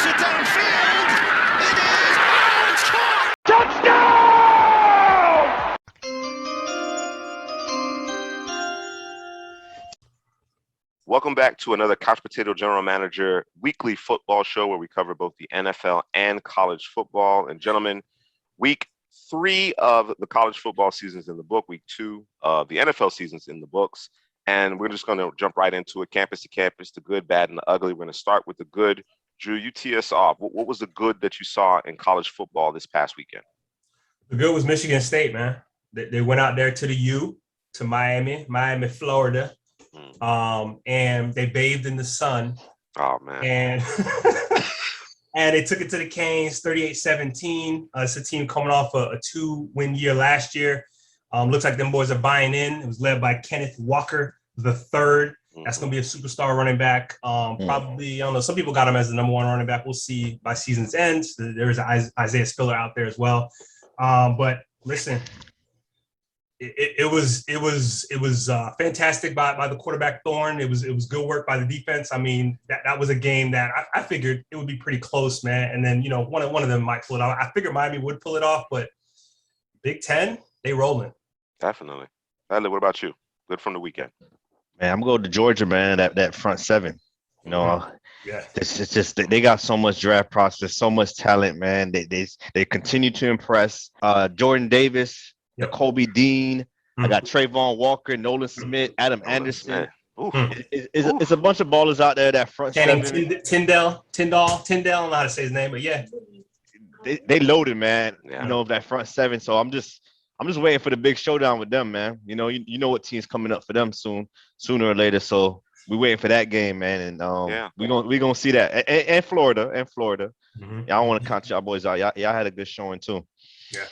throws it downfield. It is. Oh, it's caught! Welcome back to another Couch Potato General Manager weekly football show where we cover both the NFL and college football. And gentlemen, week 3 of the college football season's in the book. Week 2 of the NFL season's in the books. And we're just going to jump right into it, campus to campus, the good, bad, and the ugly. We're going to start with the good. Drew, you tee us off. What was the good that you saw in college football this past weekend? The good was Michigan State, man. They went out there to the U, to Miami, Florida. And they bathed in the sun. Oh, man. And and they took it to the Canes, 38-17. It's a team coming off a 2-win year last year. Looks like them boys are buying in. It was led by Kenneth Walker the third. That's going to be a superstar running back. Probably, I don't know, some people got him as the number 1 running back. We'll see by season's end. There is Isaiah Spiller out there as well. But listen, it was fantastic by the quarterback Thorne. It was good work by the defense. I mean, that was a game that I figured it would be pretty close, man. And then, one of them might pull it off. I figured Miami would pull it off, but Big Ten, they rolling. Definitely. Adley, what about you? Good from the weekend. Man, I'm going to Georgia, man. That front seven. Yeah. It's just they got so much draft process, so much talent, man. They continue to impress. Jordan Davis. Yep. Kobe Dean. I got Trayvon Walker, Nolan Smith, Adam Anderson. It's a bunch of ballers out there that front Channing seven. Tyndall. I don't know how to say his name, but yeah. They loaded, man. Yeah. That front seven. So I'm just waiting for the big showdown with them, man. You know what team's coming up for them sooner or later. So we're waiting for that game, man. And we're gonna see that. And Florida. Mm-hmm. I don't want to count y'all boys out. Y'all had a good showing too. Yeah.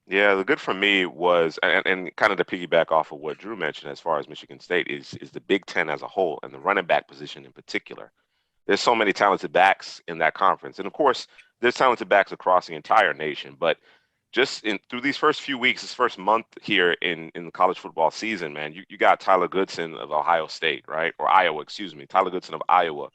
Yeah, the good for me was, and kind of to piggyback off of what Drew mentioned as far as Michigan State is the Big Ten as a whole and the running back position in particular. There's so many talented backs in that conference. And of course, there's talented backs across the entire nation. But just through these first few weeks, this first month here in the college football season, man, you got Tyler Goodson of Ohio State, right? Or Iowa, excuse me. Tyler Goodson of Iowa.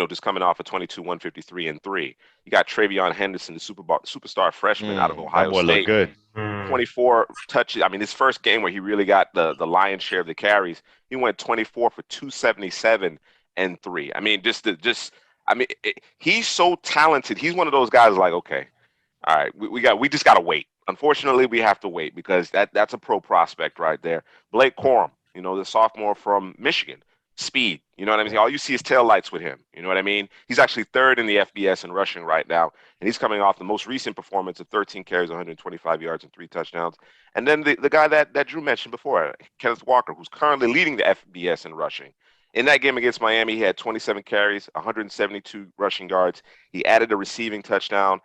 Just coming off a 22, 153, and 3. You got Travion Henderson, the superstar freshman out of Ohio that boy State. Look good. 24 touches. I mean, his first game where he really got the lion's share of the carries, he went 24 for 277 and 3. I mean, he's so talented. He's one of those guys like, okay, all right, we just got to wait. Unfortunately, we have to wait because that's a pro prospect right there. Blake Corum, the sophomore from Michigan. Speed, you know what I mean? All you see is tail lights with him. You know what I mean? He's actually 3rd in the FBS in rushing right now, and he's coming off the most recent performance of 13 carries, 125 yards, and 3 touchdowns. And then the guy that Drew mentioned before, Kenneth Walker, who's currently leading the FBS in rushing. In that game against Miami, he had 27 carries, 172 rushing yards. He added a receiving touchdown.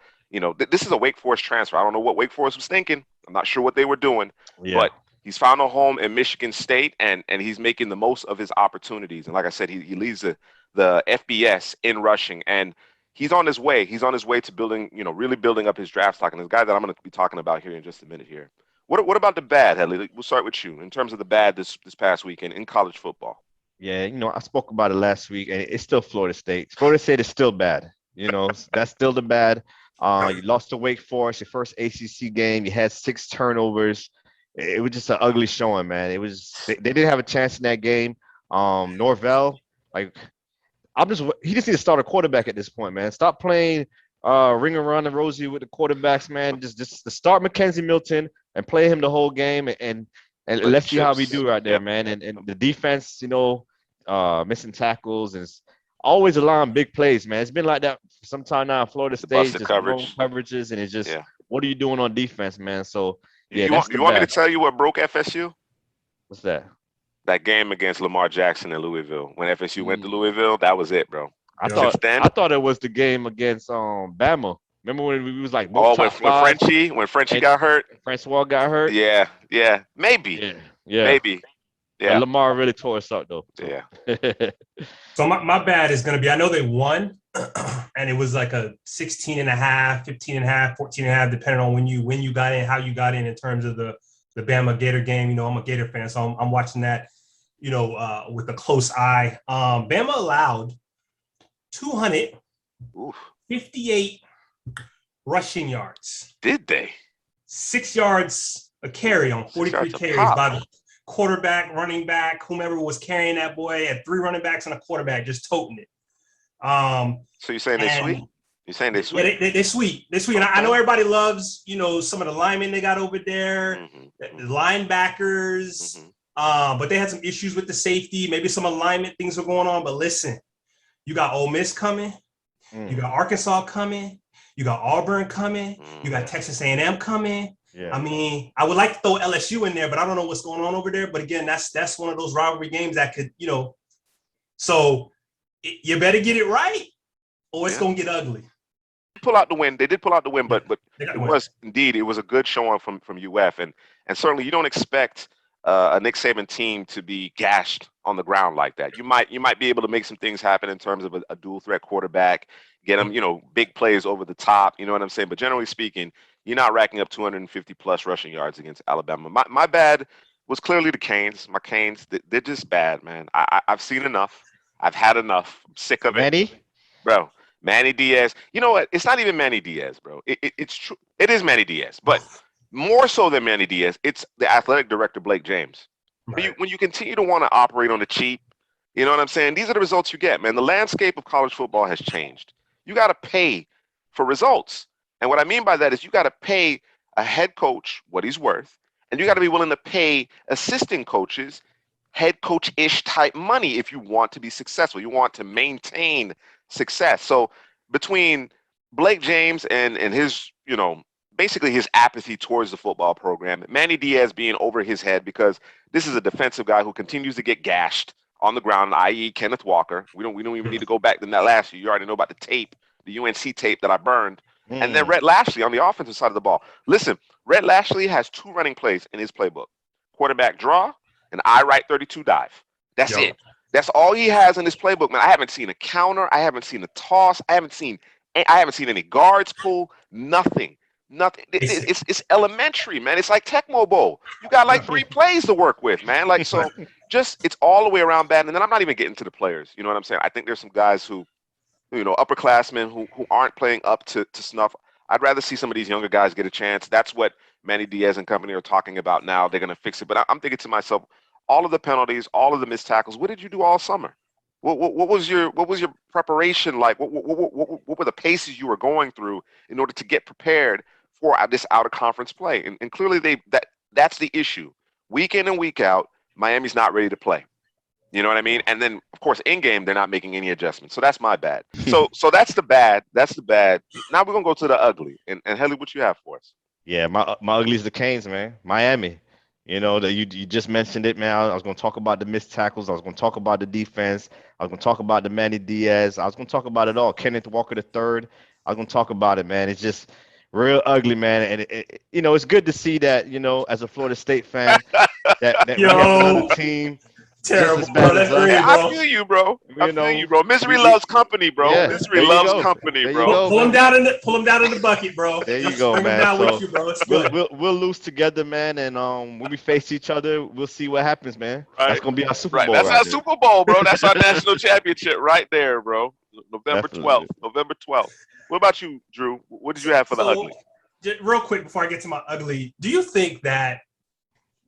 This is a Wake Forest transfer. I don't know what Wake Forest was thinking. I'm not sure what they were doing, but he's found a home in Michigan State, and he's making the most of his opportunities. And like I said, he leads the FBS in rushing, and he's on his way. He's on his way to building, really building up his draft stock. And the guy that I'm going to be talking about here in just a minute here. What about the bad, Headley? We'll start with you in terms of the bad this past weekend in college football. Yeah, I spoke about it last week, and it's still Florida State. Florida State is still bad. That's still the bad. You lost to Wake Forest, your first ACC game. You had 6 turnovers. It was just an ugly showing, man. It was they didn't have a chance in that game. Norvell, he just needs to start a quarterback at this point, man. Stop playing ring around the rosy with the quarterbacks, man. Just to start Mackenzie Milton and play him the whole game and let's see how we do right there, man. And the defense, missing tackles and always allowing big plays, man. It's been like that for some time now. Florida State just coverages, and it's just what are you doing on defense, man? So. Yeah, you want me to tell you what broke FSU? What's that? That game against Lamar Jackson in Louisville. When FSU went to Louisville, that was it, bro. I thought it was the game against Bama. Remember when we was like when Frenchie got hurt? Francois got hurt? Yeah. Maybe. Yeah. Maybe. Yeah. But Lamar really tore us up though. So. Yeah. So my bad is going to be, I know they won and it was like a 16.5, 15.5, 14.5, depending on when you got in, how you got in terms of the Bama Gator game. I'm a Gator fan, so I'm watching that, with a close eye. Bama allowed 200 58 rushing yards. Did they? 6 yards a carry on 43 carries by the quarterback, running back, whomever was carrying that boy. Had 3 running backs and a quarterback just toting it. So you're saying they're sweet? You're saying they're sweet? Yeah, they're sweet. They're sweet. And I know everybody loves, some of the linemen they got over there, the linebackers. But they had some issues with the safety. Maybe some alignment things were going on. But listen, you got Ole Miss coming. You got Arkansas coming. You got Auburn coming. You got Texas A&M coming. Yeah. I mean, I would like to throw LSU in there, but I don't know what's going on over there. But again, that's one of those rivalry games that could, so you better get it right or it's going to get ugly. Pull out the win. They did pull out the win, but it was a good showing from UF. And certainly you don't expect a Nick Saban team to be gashed on the ground like that. You might be able to make some things happen in terms of a dual threat quarterback, get them, big plays over the top, you know what I'm saying? But generally speaking, you're not racking up 250 plus rushing yards against Alabama. My bad was clearly the Canes. My Canes, they're just bad, man. I've seen enough. I've had enough. I'm sick of it. Bro, Manny Diaz. You know what? It's not even Manny Diaz, bro. It's true. It is Manny Diaz, but more so than Manny Diaz, it's the athletic director, Blake James. Right. When you continue to want to operate on the cheap, you know what I'm saying? These are the results you get, man. The landscape of college football has changed. You got to pay for results. And what I mean by that is you got to pay a head coach what he's worth, and you got to be willing to pay assistant coaches head coach-ish type money if you want to be successful. You want to maintain success. So between Blake James and his, basically his apathy towards the football program, Manny Diaz being over his head because this is a defensive guy who continues to get gashed on the ground, i.e. Kenneth Walker. We don't even need to go back to that last year. You already know about the tape, the UNC tape that I burned. And then Rhett Lashley on the offensive side of the ball. Listen, Rhett Lashley has 2 running plays in his playbook. Quarterback draw and I right 32 dive. That's it. That's all he has in his playbook, man. I haven't seen a counter. I haven't seen a toss. I haven't seen any guards pull. Nothing. It's elementary, man. It's like Tecmo Bowl. You got like 3 plays to work with, man. Like, so it's all the way around bad. And then I'm not even getting to the players. You know what I'm saying? I think there's some guys who, upperclassmen who aren't playing up to snuff. I'd rather see some of these younger guys get a chance. That's what Manny Diaz and company are talking about now. They're going to fix it. But I'm thinking to myself, all of the penalties, all of the missed tackles, what did you do all summer? What was your preparation like? What were the paces you were going through in order to get prepared for this out-of-conference play? And clearly that's the issue. Week in and week out, Miami's not ready to play. You know what I mean? And then, of course, in-game, they're not making any adjustments. So that's my bad. So that's the bad. That's the bad. Now we're going to go to the ugly. And Helly, what you have for us? Yeah, my ugly is the Canes, man. Miami. That you just mentioned it, man. I was going to talk about the missed tackles. I was going to talk about the defense. I was going to talk about the Manny Diaz. I was going to talk about it all. Kenneth Walker III. I was going to talk about it, man. It's just real ugly, man. And, it's good to see that, as a Florida State fan, that we have another team. Terrible, just as bad as us. I feel you, bro. I feel you, bro. Misery loves company, bro. Yeah, Misery loves company, bro. Pull him down in the bucket, bro. There you go, man. Down with you, bro. It's good. We'll lose together, man. And when we face each other, we'll see what happens, man. Right. That's gonna be our Super Bowl. That's our Super Bowl, bro. That's our national championship right there, bro. November 12th. November 12th. What about you, Drew? What did you have for the ugly? Real quick before I get to my ugly, do you think that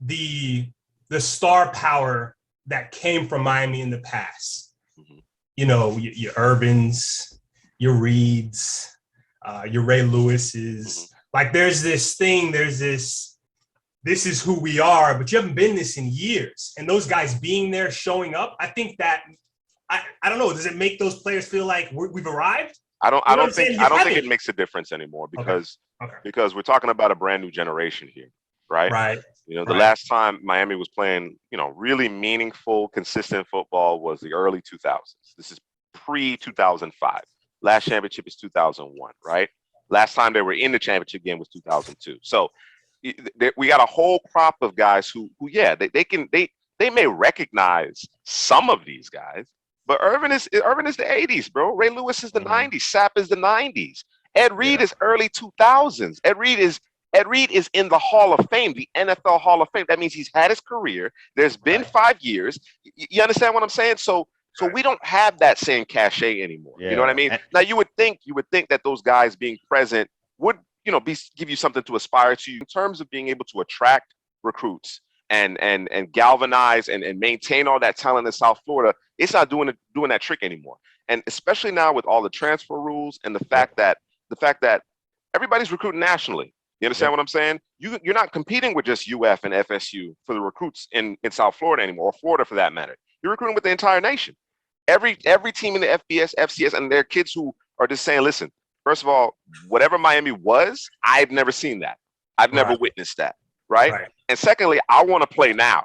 the star power that came from Miami in the past, your Urbans, your Reeds, your Ray Lewises, like there's this thing, this is who we are, but you haven't been this in years. And those guys being there, showing up, I think that, I don't know, does it make those players feel like we've arrived? I don't think it makes a difference anymore because we're talking about a brand new generation here, right? Right. The last time Miami was playing, really meaningful, consistent football was the early 2000s. This is pre-2005. Last championship is 2001, right? Last time they were in the championship game was 2002. So we got a whole crop of guys who they may recognize some of these guys, but Irvin is the 80s, bro. Ray Lewis is the 90s. Sapp is the 90s. Ed Reed is early 2000s. Ed Reed is in the Hall of Fame, the NFL Hall of Fame. That means he's had his career. There's been 5 years. You understand what I'm saying? So So we don't have that same cachet anymore. You know what I mean? Now you would think that those guys being present would, give you something to aspire to in terms of being able to attract recruits and galvanize and maintain all that talent in South Florida. It's not doing that trick anymore. And especially now with all the transfer rules and the fact that everybody's recruiting nationally. You understand what I'm saying? You're not competing with just UF and FSU for the recruits in South Florida anymore, or Florida for that matter. You're recruiting with the entire nation. Every team in the FBS, FCS, and there are kids who are just saying, listen, first of all, whatever Miami was, I've never seen that. I've never witnessed that, right? And secondly, I want to play now,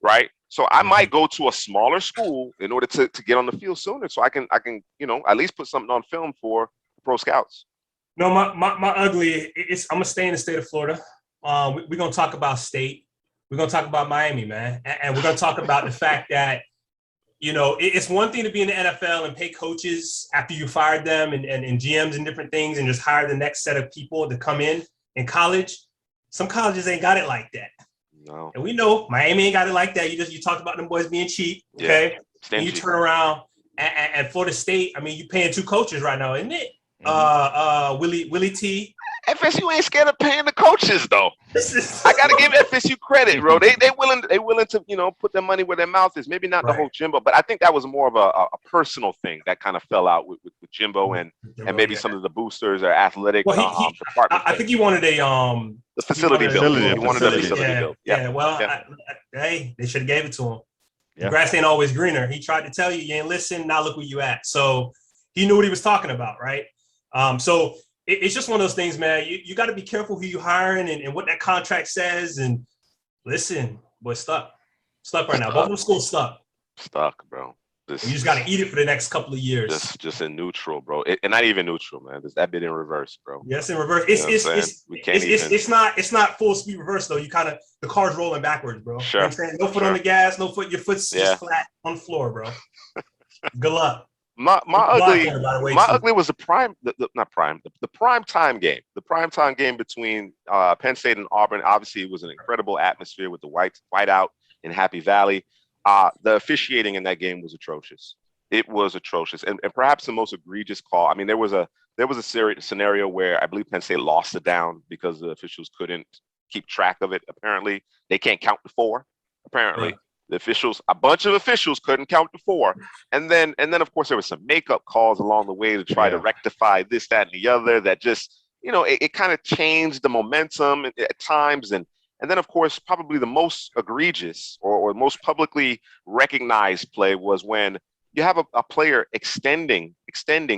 right? So I might go to a smaller school in order to get on the field sooner, so I can at least put something on film for pro scouts. No, my ugly. I'm gonna stay in the state of Florida. We're gonna talk about state. We're gonna talk about Miami, man, and we're gonna talk about the fact that it's one thing to be in the NFL and pay coaches after you fired them and GMs and different things and just hire the next set of people to come in college. Some colleges ain't got it like that. No. And we know Miami ain't got it like that. You talked about them boys being cheap, okay? Yeah, and you turn around and Florida State, I mean, you're paying two coaches right now, isn't it? Willie T. FSU ain't scared of paying the coaches though. I gotta give FSU credit, bro. They willing to put their money where their mouth is. Maybe not the whole Jimbo, but I think that was more of a personal thing that kind of fell out with Jimbo and maybe some of the boosters or athletic department. I think he wanted the facility built. He wanted the facility built. Hey, they should have gave it to him. Yeah. The grass ain't always greener. He tried to tell you, you ain't listen. Now look where you at. So he knew what he was talking about, right? So it's just one of those things, man. You got to be careful who you hiring and what that contract says. And listen, boy, stuck right now. Both of them schools stuck, bro. You just got to eat it for the next couple of years. Just in neutral, bro. And not even neutral, man. There's that bit in reverse, bro. Yes, in reverse. It's not full speed reverse though. The car's rolling backwards, bro. Sure. You know what I'm saying? No foot on the gas, no foot. Your foot's just flat on the floor, bro. Good luck. My ugly was the prime time game. The prime time game between Penn State and Auburn. Obviously, it was an incredible atmosphere with the whiteout in Happy Valley. The officiating in that game was atrocious. It was atrocious, and perhaps the most egregious call. I mean, there was a scenario where I believe Penn State lost it down because the officials couldn't keep track of it. Apparently, they can't count to four. Apparently. A bunch of officials couldn't count to four. And then of course there was some makeup calls along the way to try to rectify this, that, and the other that just, it kind of changed the momentum at times. And then of course, probably the most egregious or most publicly recognized play was when you have a player extending,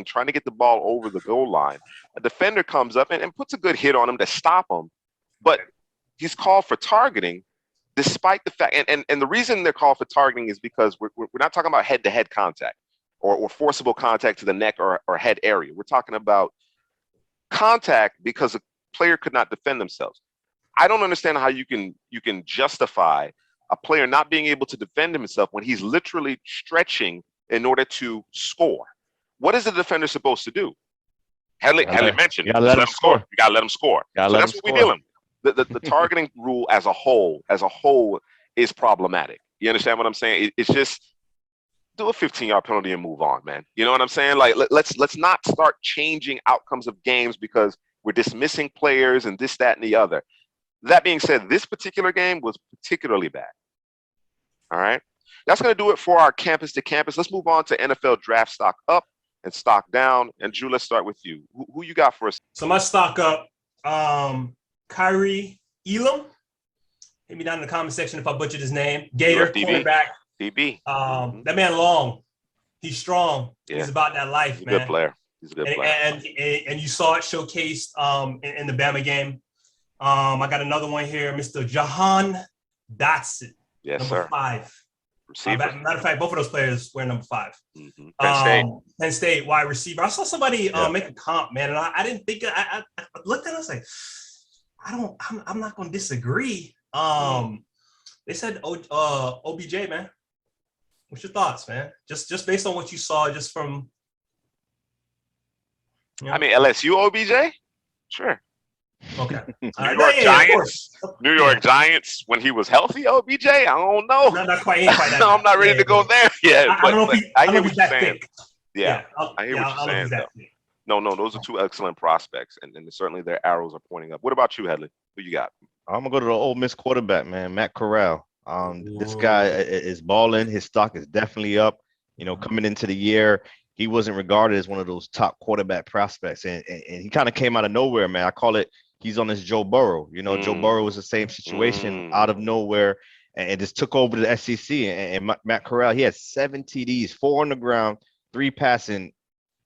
trying to get the ball over the goal line. A defender comes up and puts a good hit on him to stop him, but he's called for targeting. Despite the fact, and the reason they're called for targeting is because we're not talking about head-to-head contact or forcible contact to the neck or head area. We're talking about contact because a player could not defend themselves. I don't understand how you can justify a player not being able to defend himself when he's literally stretching in order to score. What is the defender supposed to do? Hadley mentioned, you gotta let him score. You gotta let him score. So that's what we're dealing with. The targeting rule as a whole is problematic. You understand what I'm saying? It's just do a 15-yard penalty and move on, man. You know what I'm saying? Like let's not start changing outcomes of games because we're dismissing players and this, that, and the other. That being said, this particular game was particularly bad. All right, that's going to do it for our campus to campus. Let's move on to NFL draft stock up and stock down. And Drew, let's start with you. Who you got for us? So my stock up. Kyrie Elam. Hit me down in the comment section if I butchered his name. Gator, cornerback. DB. That man long. He's strong. Yeah. He's about that life, He's man. A good player. He's a good player. And you saw it showcased in the Bama game. I got another one here, Mr. Jahan Dotson. Yes, number sir. 5. Receiver. Matter of fact, both of those players wear number 5. Mm-hmm. Penn State wide receiver. I saw somebody make a comp, man, and I didn't think I looked at it. I was like, I'm not gonna disagree. They said OBJ, man. What's your thoughts, man? Just based on what you saw, just from. I mean, LSU OBJ, sure. Okay. New York Of Giants. course. New York Giants when he was healthy, OBJ. I don't know. Not quite. He ain't quite that I'm not bad. ready to go there yet. I don't know if I hear hear if what he's you're that saying. thick. Yeah, I hear what I you're don't know if saying he's though. that thick. No, those are two excellent prospects, and certainly their arrows are pointing up. What about you, Headley? Who you got? I'm gonna go to the Ole Miss quarterback, man, Matt Corral. This guy Ooh. is balling. His stock is definitely up. Coming into the year, he wasn't regarded as one of those top quarterback prospects, and he kind of came out of nowhere, man. I call it he's on his Joe Burrow. Joe Burrow was the same situation out of nowhere, and just took over the SEC. And Matt Corral, he had 7 TDs, 4 on the ground, 3 passing,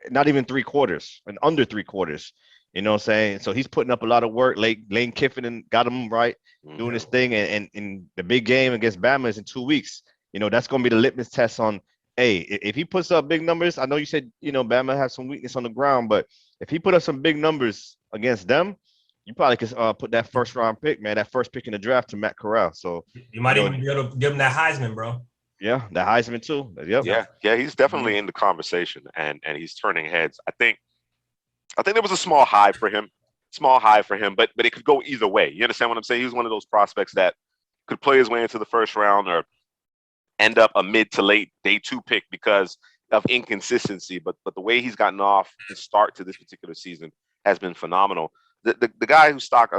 not even 3 quarters, and under 3 quarters. You know what I'm saying? So he's putting up a lot of work. Lane Kiffin got him right, doing his thing. And in the big game against Bama is in 2 weeks. That's going to be the litmus test on, hey, if he puts up big numbers, I know you said, Bama has some weakness on the ground, but if he put up some big numbers against them, you probably could put that first round pick, man, that first pick in the draft to Matt Corral. So you might even be able to give him that Heisman, bro. Yeah, the Heisman too. Yep. Yeah, he's definitely in the conversation, and he's turning heads. I think there was a small high for him, but it could go either way. You understand what I'm saying? He was one of those prospects that could play his way into the first round or end up a mid to late day 2 pick because of inconsistency. But the way he's gotten off the start to this particular season has been phenomenal. The guy whose stock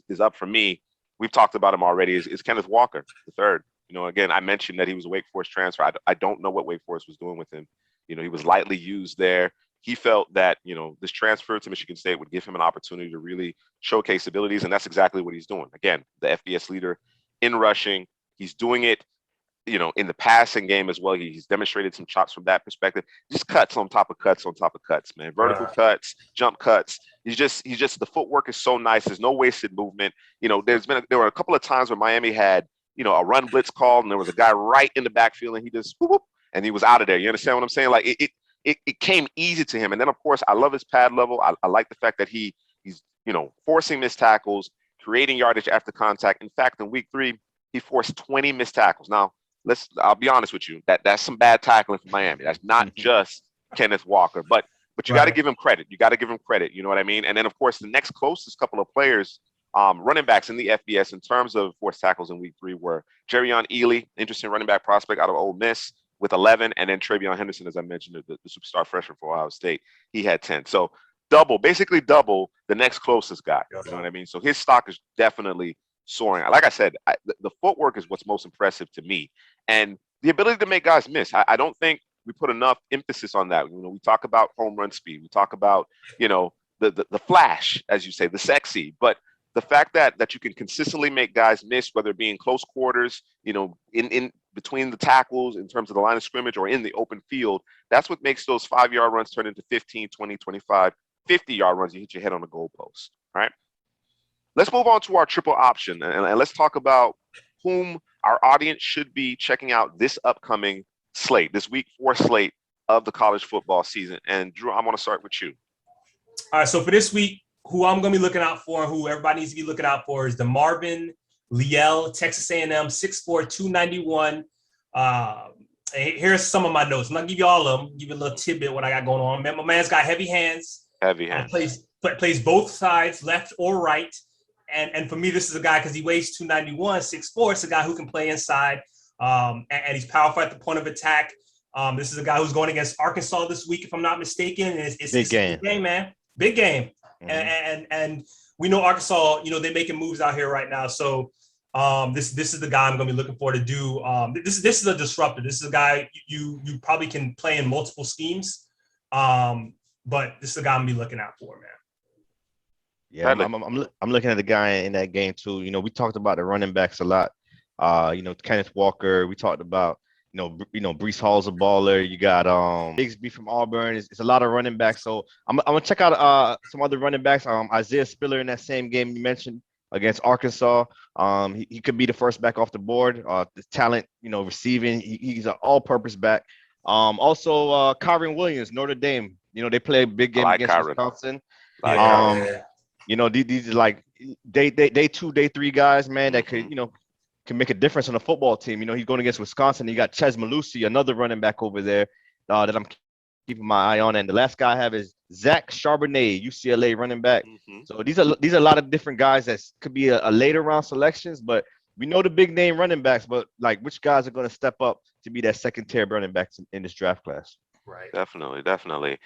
is up for me, we've talked about him already, is Kenneth Walker, the third. Again, I mentioned that he was a Wake Forest transfer. I don't know what Wake Forest was doing with him. He was lightly used there. He felt that, this transfer to Michigan State would give him an opportunity to really showcase abilities, and that's exactly what he's doing. Again, the FBS leader in rushing. He's doing it, in the passing game as well. He's demonstrated some chops from that perspective. Just cuts on top of cuts on top of cuts, man. Vertical cuts, jump cuts. He's just the footwork is so nice. There's no wasted movement. There were a couple of times where Miami had, a run blitz called, and there was a guy right in the backfield, and he just whoop, whoop, and he was out of there. You understand what I'm saying? Like it came easy to him. And then of course I love his pad level. I like the fact that he's forcing missed tackles, creating yardage after contact. In fact, in week 3, he forced 20 missed tackles. Now, I'll be honest with you. That's some bad tackling for Miami. That's not just Kenneth Walker, but you got to give him credit. You got to give him credit. You know what I mean? And then of course the next closest couple of players, running backs in the FBS in terms of forced tackles in week 3 were Jerrion Ely, interesting running back prospect out of Ole Miss with 11, and then Travion Henderson, as I mentioned, the superstar freshman for Ohio State, he had 10. So basically double the next closest guy. You know what I mean? So his stock is definitely soaring. Like I said, the footwork is what's most impressive to me, and the ability to make guys miss. I don't think we put enough emphasis on that. We talk about home run speed. We talk about the flash, as you say, the sexy, but the fact that you can consistently make guys miss, whether it be in close quarters, in between the tackles, in terms of the line of scrimmage, or in the open field, that's what makes those 5-yard runs turn into 15, 20, 25, 50-yard runs. You hit your head on the goalpost. All right. Let's move on to our triple option, and let's talk about whom our audience should be checking out this upcoming slate, this week 4 slate of the college football season. And Drew, I'm going to start with you. All right. So for this week, who I'm going to be looking out for, and who everybody needs to be looking out for, is the Marvin Leal, Texas A&M, 6'4", 291. Here's some of my notes. I'm not going to give you all of them. Give you a little tidbit what I got going on. My man's got heavy hands. Plays both sides, left or right. And for me, this is a guy, because he weighs 291, 6'4". It's a guy who can play inside, and he's powerful at the point of attack. This is a guy who's going against Arkansas this week, if I'm not mistaken. And it's big game. Big game, man. Big game. Mm-hmm. And we know Arkansas, they're making moves out here right now. So this is the guy I'm going to be looking for to do. This is a disruptor. This is a guy you probably can play in multiple schemes. But this is the guy I'm going to be looking out for, man. Yeah, I'm looking at the guy in that game too. We talked about the running backs a lot. Kenneth Walker. We talked about Breece Hall's a baller. You got Bigsby from Auburn. It's a lot of running backs. So I'm gonna check out some other running backs. Isaiah Spiller in that same game you mentioned against Arkansas. He could be the first back off the board. The talent, receiving. He's an all-purpose back. Also Kyron Williams, Notre Dame. They play a big game against Wisconsin. These are like day 2, day 3 guys, man, that could, can make a difference on the football team. He's going against Wisconsin. You got Ches Malusi, another running back over there that I'm keeping my eye on. And the last guy I have is Zach Charbonnet, UCLA running back. Mm-hmm. So these are a lot of different guys that could be a later round selections, but we know the big name running backs, but like which guys are going to step up to be that second tier running backs in this draft class? Right. Definitely.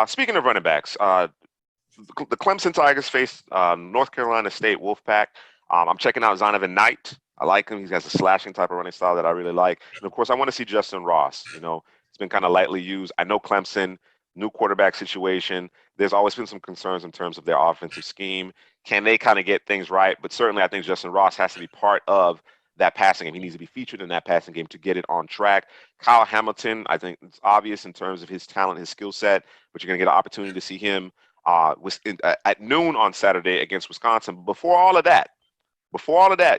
Speaking of running backs, the Clemson Tigers face North Carolina State Wolfpack. I'm checking out Zonovan Knight. I like him. He has a slashing type of running style that I really like. And of course, I want to see Justin Ross. It's been kind of lightly used. I know Clemson, new quarterback situation. There's always been some concerns in terms of their offensive scheme. Can they kind of get things right? But certainly, I think Justin Ross has to be part of that passing game. He needs to be featured in that passing game to get it on track. Kyle Hamilton, I think it's obvious in terms of his talent, his skill set, but you're going to get an opportunity to see him at noon on Saturday against Wisconsin. Before all of that,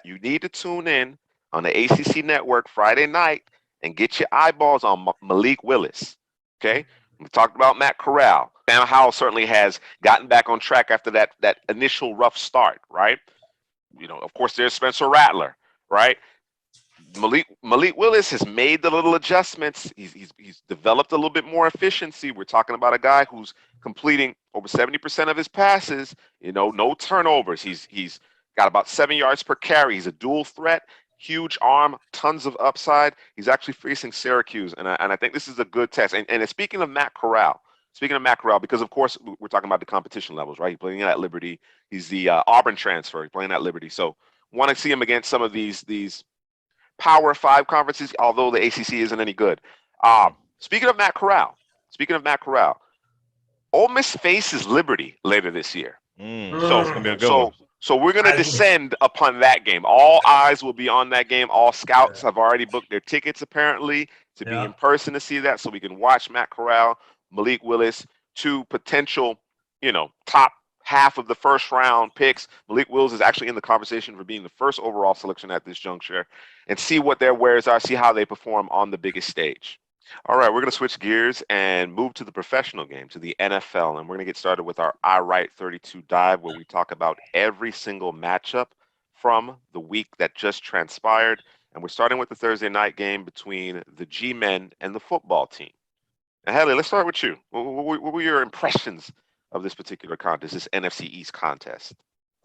you need to tune in on the ACC network Friday night and get your eyeballs on Malik Willis. Okay? We talked about Matt Corral. Sam Howell certainly has gotten back on track after that initial rough start, right? Of course, there's Spencer Rattler, right? Malik Willis has made the little adjustments. He's developed a little bit more efficiency. We're talking about a guy who's completing over 70% of his passes. No turnovers. He's got about 7 yards per carry. He's a dual threat, huge arm, tons of upside. He's actually facing Syracuse, and I think this is a good test. And speaking of Matt Corral, because of course we're talking about the competition levels, right? He's playing at Liberty. He's the Auburn transfer. He's playing at Liberty. So want to see him against some of these Power 5 conferences, although the ACC isn't any good. Speaking of Matt Corral, Ole Miss faces Liberty later this year. It's gonna be a good one. So we're going to descend upon that game. All eyes will be on that game. All scouts have already booked their tickets, apparently, to be in person to see that, so we can watch Matt Corral, Malik Willis, two potential, top half of the first round picks. Malik Willis is actually in the conversation for being the first overall selection at this juncture, and see what their wares are, see how they perform on the biggest stage. All right, we're going to switch gears and move to the professional game, to the NFL, and we're going to get started with our I Write 32 dive, where we talk about every single matchup from the week that just transpired, and we're starting with the Thursday night game between the G-Men and the football team. And Haley, let's start with you. What were your impressions of this particular contest, this NFC East contest?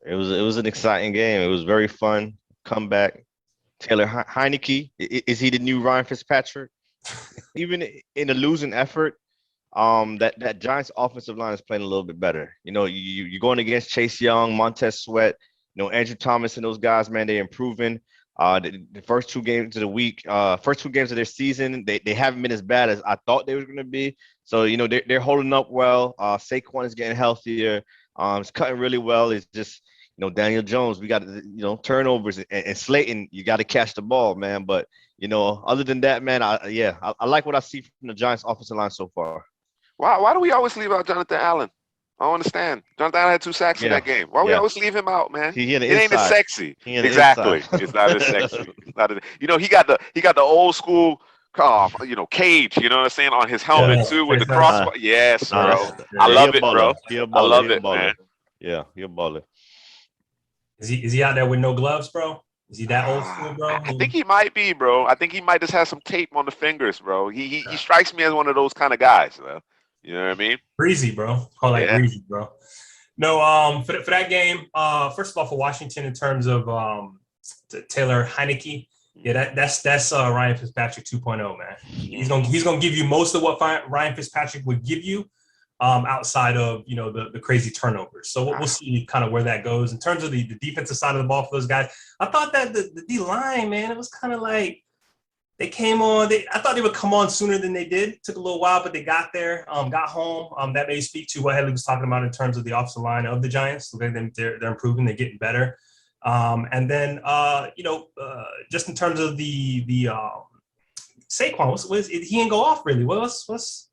It was an exciting game. It was very fun. Comeback. Taylor Heineke, is he the new Ryan Fitzpatrick? Even in a losing effort, that Giants offensive line is playing a little bit better. You're going against Chase Young, Montez Sweat, Andrew Thomas and those guys, man, they're improving. The first two games of the week, first 2 games of their season, they haven't been as bad as I thought they were going to be. So, they're holding up well. Saquon is getting healthier. It's cutting really well. It's just, Daniel Jones, we got, turnovers and Slayton, you got to catch the ball, man. But, other than that, man, I like what I see from the Giants offensive line so far. Why do we always leave out Jonathan Allen? I don't understand. Jonathan Allen had 2 sacks in that game. Why we always leave him out, man? It ain't as sexy. Exactly. It's not as sexy. It's not he got the old school cage, you know what I'm saying, on his helmet too, with the crossbar. Yes, bro. I love it, bro. I love it, man. Yeah, he a baller. Is he out there with no gloves, bro? Is he that old school, bro? I think he might be, bro. I think he might just have some tape on the fingers, bro. He strikes me as one of those kind of guys, bro. You know what I mean? Breezy, bro. Call that breezy, bro. No, for that game, first of all, for Washington, in terms of Taylor Heineke, that's Ryan Fitzpatrick 2.0, man. He's gonna give you most of what Ryan Fitzpatrick would give you, outside of the crazy turnovers. So we'll see kind of where that goes in terms of the defensive side of the ball for those guys. I thought that the D line, man, it was kind of like they came on. I thought they would come on sooner than they did. Took a little while, but they got there, got home. That may speak to what Headley was talking about in terms of the offensive line of the Giants. They're improving, they're getting better. And then just in terms of the Saquon, he ain't go off really. What's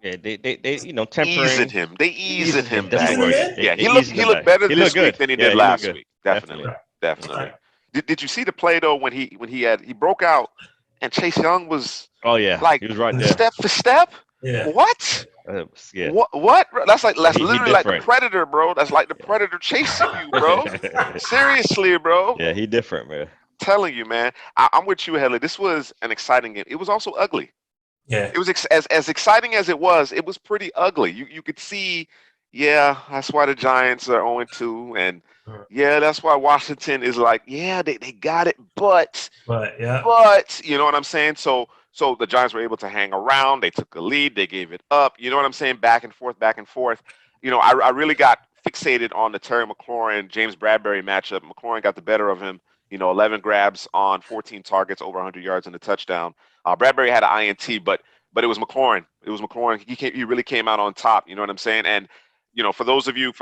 Yeah, they tempering. They easing him That's back. the word. Yeah, he looked better this week than he did last week. Definitely. Did you see the play though when he broke out and Chase Young was he was right there step for step? Yeah. What? Yeah. What? That's literally like the different. Predator, bro. That's like the Predator chasing you, bro. Seriously, bro. Yeah, he different, man. Telling you, man. I'm with you, Headley. This was an exciting game. It was also ugly. Yeah. It was as exciting as it was pretty ugly. You could see, yeah, that's why the Giants are 0-2, and yeah, that's why Washington is like, yeah, they got it, But yeah. you know what I'm saying? So the Giants were able to hang around. They took a lead. They gave it up. You know what I'm saying? Back and forth, back and forth. You know, I really got fixated on the Terry McLaurin James Bradbury matchup. McLaurin got the better of him. You know, 11 grabs on 14 targets, over 100 yards and a touchdown. Bradbury had an INT, but it was McLaurin. It was McLaurin. He really came out on top. You know what I'm saying? And you know, for those of you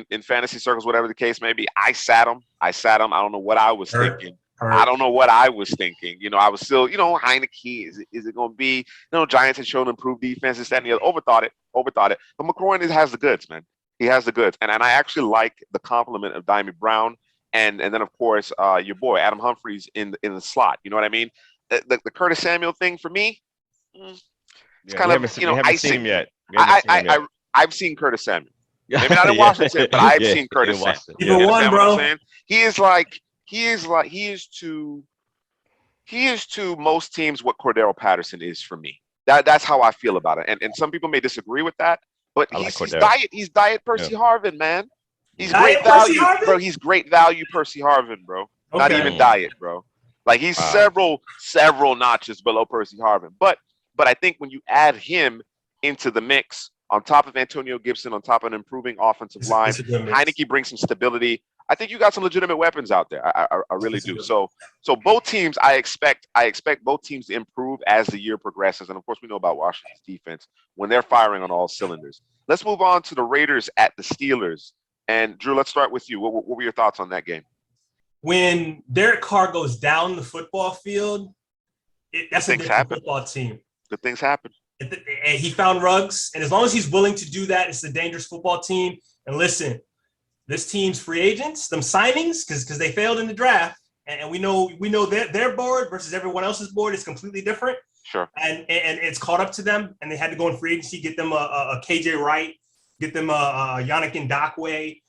in fantasy circles, whatever the case may be, I sat him. I don't know what I was thinking. I don't know what I was thinking. You know, I was still, you know, Heineke. Is it going to be? You know, Giants had shown improved defense. This, that, and the other. Overthought it. But McLaurin has the goods, man. He has the goods, and I actually like the compliment of Dimey Brown, and then of course your boy Adam Humphries in the slot. You know what I mean? The Curtis Samuel thing for me, it's Yeah, kind of we haven't seen icing. him yet. We haven't seen him yet. I've seen Curtis Samuel. Maybe not in Washington, but I've seen Curtis in Samuel. Washington. Keep You it one, understand what bro. I'm saying? He is to most teams what Cordero Patterson is for me. That's how I feel about it. And some people may disagree with that, but I like he's Cordero. he's diet Percy Harvin, man. He's Diet great Percy value, Harvin? bro. He's great value Percy Harvin, bro. Not Okay. even diet, bro. Like he's Wow. several notches below Percy Harvin. But I think when you add him into the mix, on top of Antonio Gibson, on top of an improving offensive line, It's a good mix. Heineke brings some stability. I think you got some legitimate weapons out there. I really do. So both teams, I expect both teams to improve as the year progresses. And of course, we know about Washington's defense when they're firing on all cylinders. Let's move on to the Raiders at the Steelers. And Drew, let's start with you. What were your thoughts on that game? When Derek Carr goes down the football field, that's a Things different happen. football team. Good things happen. And he found Ruggs, and as long as he's willing to do that, it's a dangerous football team. And listen, this team's free agents, them signings, because they failed in the draft, and we know their board versus everyone else's board is completely different. Sure. And it's caught up to them, and they had to go in free agency, get them a KJ Wright, get them a Yannick Ngakoue,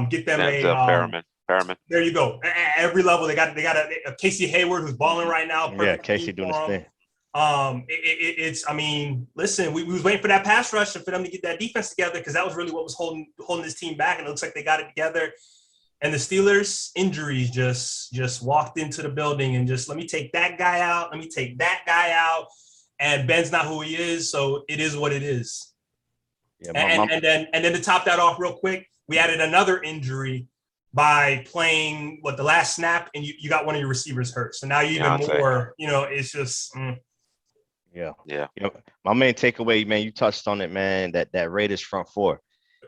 get them Perriman. There you go. At every level, they got a Casey Hayward who's balling right now. Yeah, Casey doing his thing. It's. I mean, listen, we was waiting for that pass rush and for them to get that defense together because that was really what was holding this team back, and it looks like they got it together. And the Steelers injuries just walked into the building and just let me take that guy out, and Ben's not who he is, so it is what it is. Yeah, and then to top that off real quick, we added another injury by playing the last snap, and you got one of your receivers hurt. So now you even more, it's just. Yeah. You know, my main takeaway, man, you touched on it, man. That Raiders front four,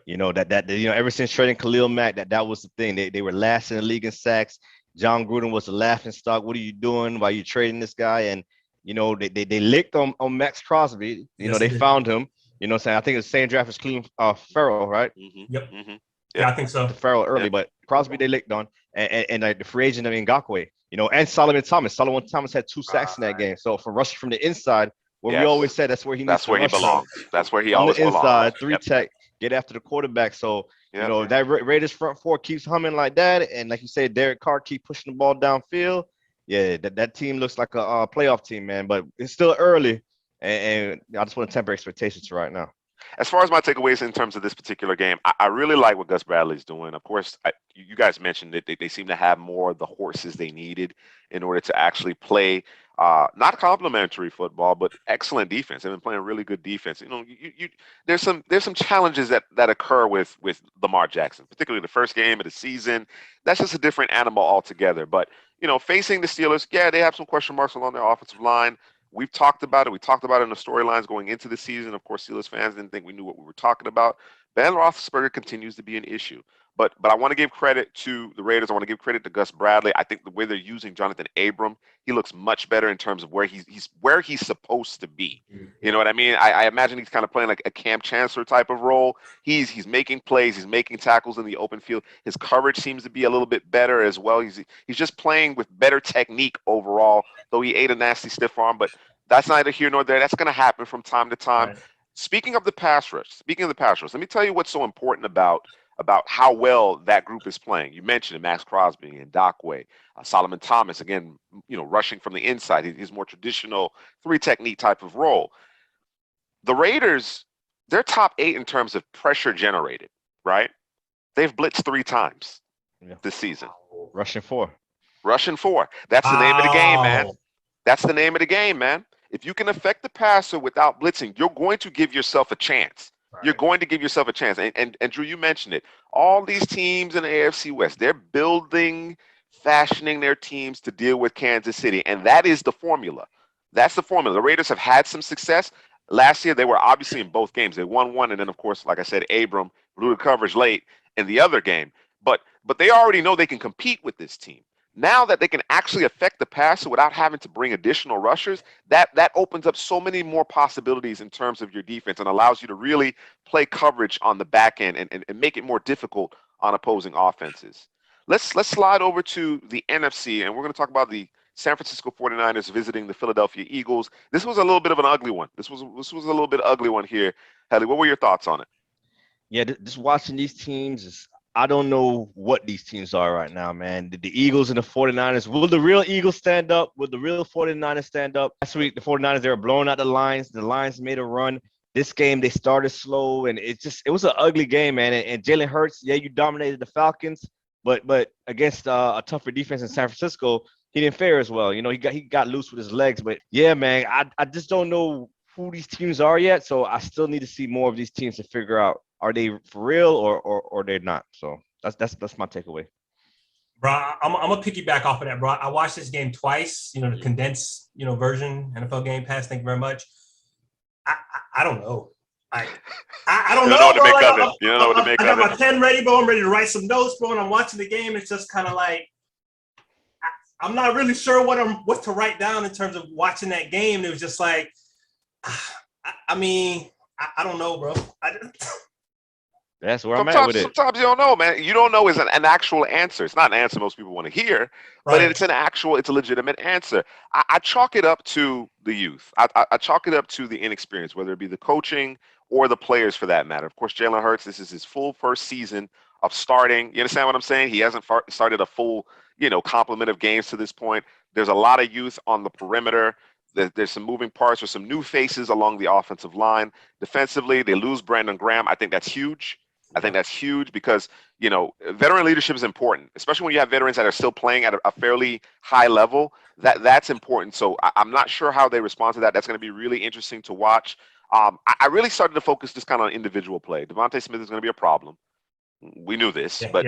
ever since trading Khalil Mack, that was the thing. They were last in the league in sacks. John Gruden was the laughing stock. What are you doing? Why are you trading this guy? And they licked on Max Crosby. They found him. I think it's the same draft as Cleveland Farrell, right? Mm-hmm. Yep. Mm-hmm. Yeah, I think so. The Farrell early, but Crosby they licked on, and the free agent of Ngakoue, and Solomon Thomas. Solomon Thomas had 2 sacks in that game. So for rushing from the inside, we always said that's where he needs to rush. That's where he belongs. That's where he on always the inside, belongs. 3 tech, get after the quarterback. So that Raiders front four keeps humming like that, and like you said, Derek Carr keep pushing the ball downfield. Yeah, that team looks like a playoff team, man. But it's still early, and I just want to temper expectations right now. As far as my takeaways in terms of this particular game, I really like what Gus Bradley's doing. Of course, you guys mentioned that they seem to have more of the horses they needed in order to actually play not complimentary football, but excellent defense. They've been playing really good defense. There's some challenges that occur with Lamar Jackson, particularly the first game of the season. That's just a different animal altogether. But facing the Steelers, they have some question marks along their offensive line. We've talked about it. We talked about it in the storylines going into the season. Of course, Steelers fans didn't think we knew what we were talking about. Ben Roethlisberger continues to be an issue. But I want to give credit to the Raiders. I want to give credit to Gus Bradley. I think the way they're using Jonathan Abram, he looks much better in terms of where he's supposed to be. You know what I mean? I imagine he's kind of playing like a Cam Chancellor type of role. He's making plays. He's making tackles in the open field. His coverage seems to be a little bit better as well. He's just playing with better technique overall, though he ate a nasty stiff arm. But that's neither here nor there. That's going to happen from time to time. Right. Speaking of the pass rush, let me tell you what's so important about about how well that group is playing. You mentioned Max Crosby and Dockway, Solomon Thomas, again, rushing from the inside. He's more traditional three technique type of role. The Raiders, they're top 8 in terms of pressure generated, right? They've blitzed 3 times this season. Rushing 4. That's the name of the game, man. That's the name of the game, man. If you can affect the passer without blitzing, you're going to give yourself a chance. Right. You're going to give yourself a chance. And Drew, you mentioned it. All these teams in the AFC West, they're fashioning their teams to deal with Kansas City. And that is the formula. That's the formula. The Raiders have had some success. Last year, they were obviously in both games. They won one. And then, of course, like I said, Abram blew the coverage late in the other game. But they already know they can compete with this team. Now that they can actually affect the passer without having to bring additional rushers, that opens up so many more possibilities in terms of your defense and allows you to really play coverage on the back end and make it more difficult on opposing offenses. Let's slide over to the NFC, and we're going to talk about the San Francisco 49ers visiting the Philadelphia Eagles. This was a little bit of an ugly one. This was a little bit ugly one here. Helly, what were your thoughts on it? Yeah, just watching these teams I don't know what these teams are right now, man. The Eagles and the 49ers. Will the real Eagles stand up? Will the real 49ers stand up? Last week, the 49ers, they were blowing out the Lions. The Lions made a run. This game, they started slow, and it was an ugly game, man. And Jalen Hurts, you dominated the Falcons, but against a tougher defense in San Francisco, he didn't fare as well. He got loose with his legs. But, yeah, man, I just don't know who these teams are yet, so I still need to see more of these teams to figure out, are they for real or they're not? So that's my takeaway. Bro, I'm gonna piggyback off of that, bro. I watched this game twice, the condensed, version, NFL Game Pass. Thank you very much. I don't know. I don't know, bro. You don't know what to make of it. I got my pen ready, bro. I'm ready to write some notes, bro. And I'm watching the game. It's just kind of like I'm not really sure what to write down in terms of watching that game. It was just like, I don't know, bro. That's where I'm at with it. Sometimes you don't know, man. You don't know is an actual answer. It's not an answer most people want to hear, but it's a legitimate answer. I chalk it up to the youth. I chalk it up to the inexperience, whether it be the coaching or the players for that matter. Of course, Jalen Hurts, this is his full first season of starting. You understand what I'm saying? He hasn't started a full, complement of games to this point. There's a lot of youth on the perimeter. There's some moving parts or some new faces along the offensive line. Defensively, they lose Brandon Graham. I think that's huge. Because, veteran leadership is important, especially when you have veterans that are still playing at a fairly high level. That's important. So I'm not sure how they respond to that. That's going to be really interesting to watch. I really started to focus just kind of on individual play. Devontae Smith is going to be a problem. We knew this, but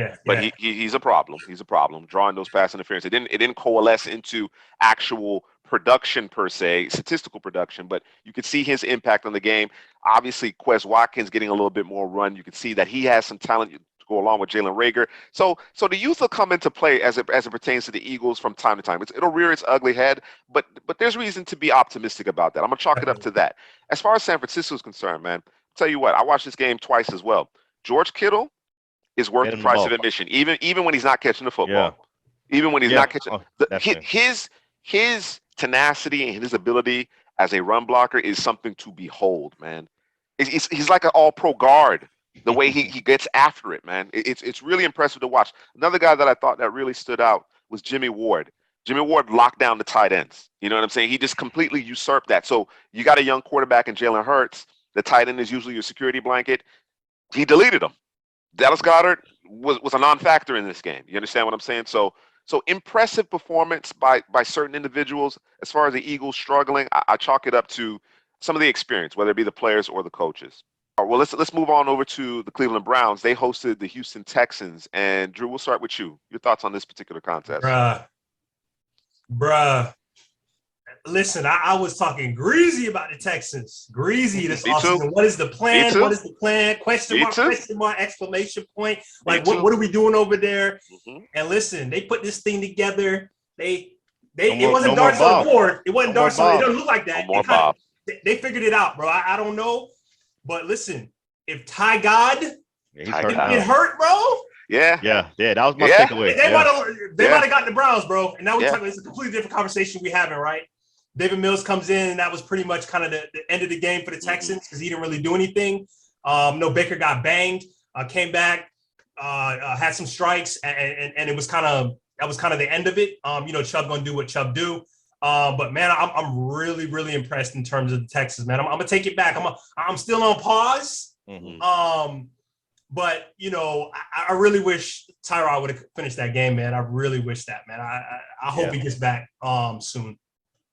he's a problem. He's a problem drawing those pass interference. It didn't coalesce into actual production per se, statistical production, but you could see his impact on the game. Obviously, Quez Watkins getting a little bit more run. You could see that he has some talent to go along with Jalen Reagor. So the youth will come into play as it pertains to the Eagles from time to time. It'll rear its ugly head, but there's reason to be optimistic about that. I'm gonna chalk it up to that. As far as San Francisco is concerned, man, I'll tell you what, I watched this game twice as well. George Kittle is worth the price of admission, even when he's not catching the football. Yeah. Even when he's not catching his tenacity and his ability as a run blocker is something to behold, man. He's like an all-pro guard, the way he gets after it, man. It's really impressive to watch. Another guy that I thought that really stood out was Jimmy Ward. Jimmy Ward locked down the tight ends. You know what I'm saying? He just completely usurped that. So you got a young quarterback in Jalen Hurts. The tight end is usually your security blanket. He deleted him. Dallas Goedert was a non-factor in this game. You understand what I'm saying? So impressive performance by certain individuals. As far as the Eagles struggling, I chalk it up to some of the experience, whether it be the players or the coaches. All right, well, let's move on over to the Cleveland Browns. They hosted the Houston Texans. And Drew, we'll start with you. Your thoughts on this particular contest? Bruh. Listen, I was talking greasy about the Texans. Greasy this offseason. What is the plan? What is the plan? Question mark, exclamation point. Like, what are we doing over there? Mm-hmm. And listen, they put this thing together. It wasn't darts on the board. It wasn't darts on. It doesn't look like that. They figured it out, bro. I don't know. But listen, if Ty God get hurt, bro. Yeah. That was my takeaway. They might have gotten the Browns, bro. And now we're talking. It's a completely different conversation we having, right? David Mills comes in, and that was pretty much kind of the end of the game for the Texans because he didn't really do anything. No, Baker got banged, came back. had some strikes, and it was that was kind of the end of it. Chubb gonna do what Chubb do. But man, I'm really, really impressed in terms of the Texans, man. I'm gonna take it back. I'm still on pause. Mm-hmm. But I really wish Tyrod would have finished that game, man. I really wish that, man. I hope he gets back soon.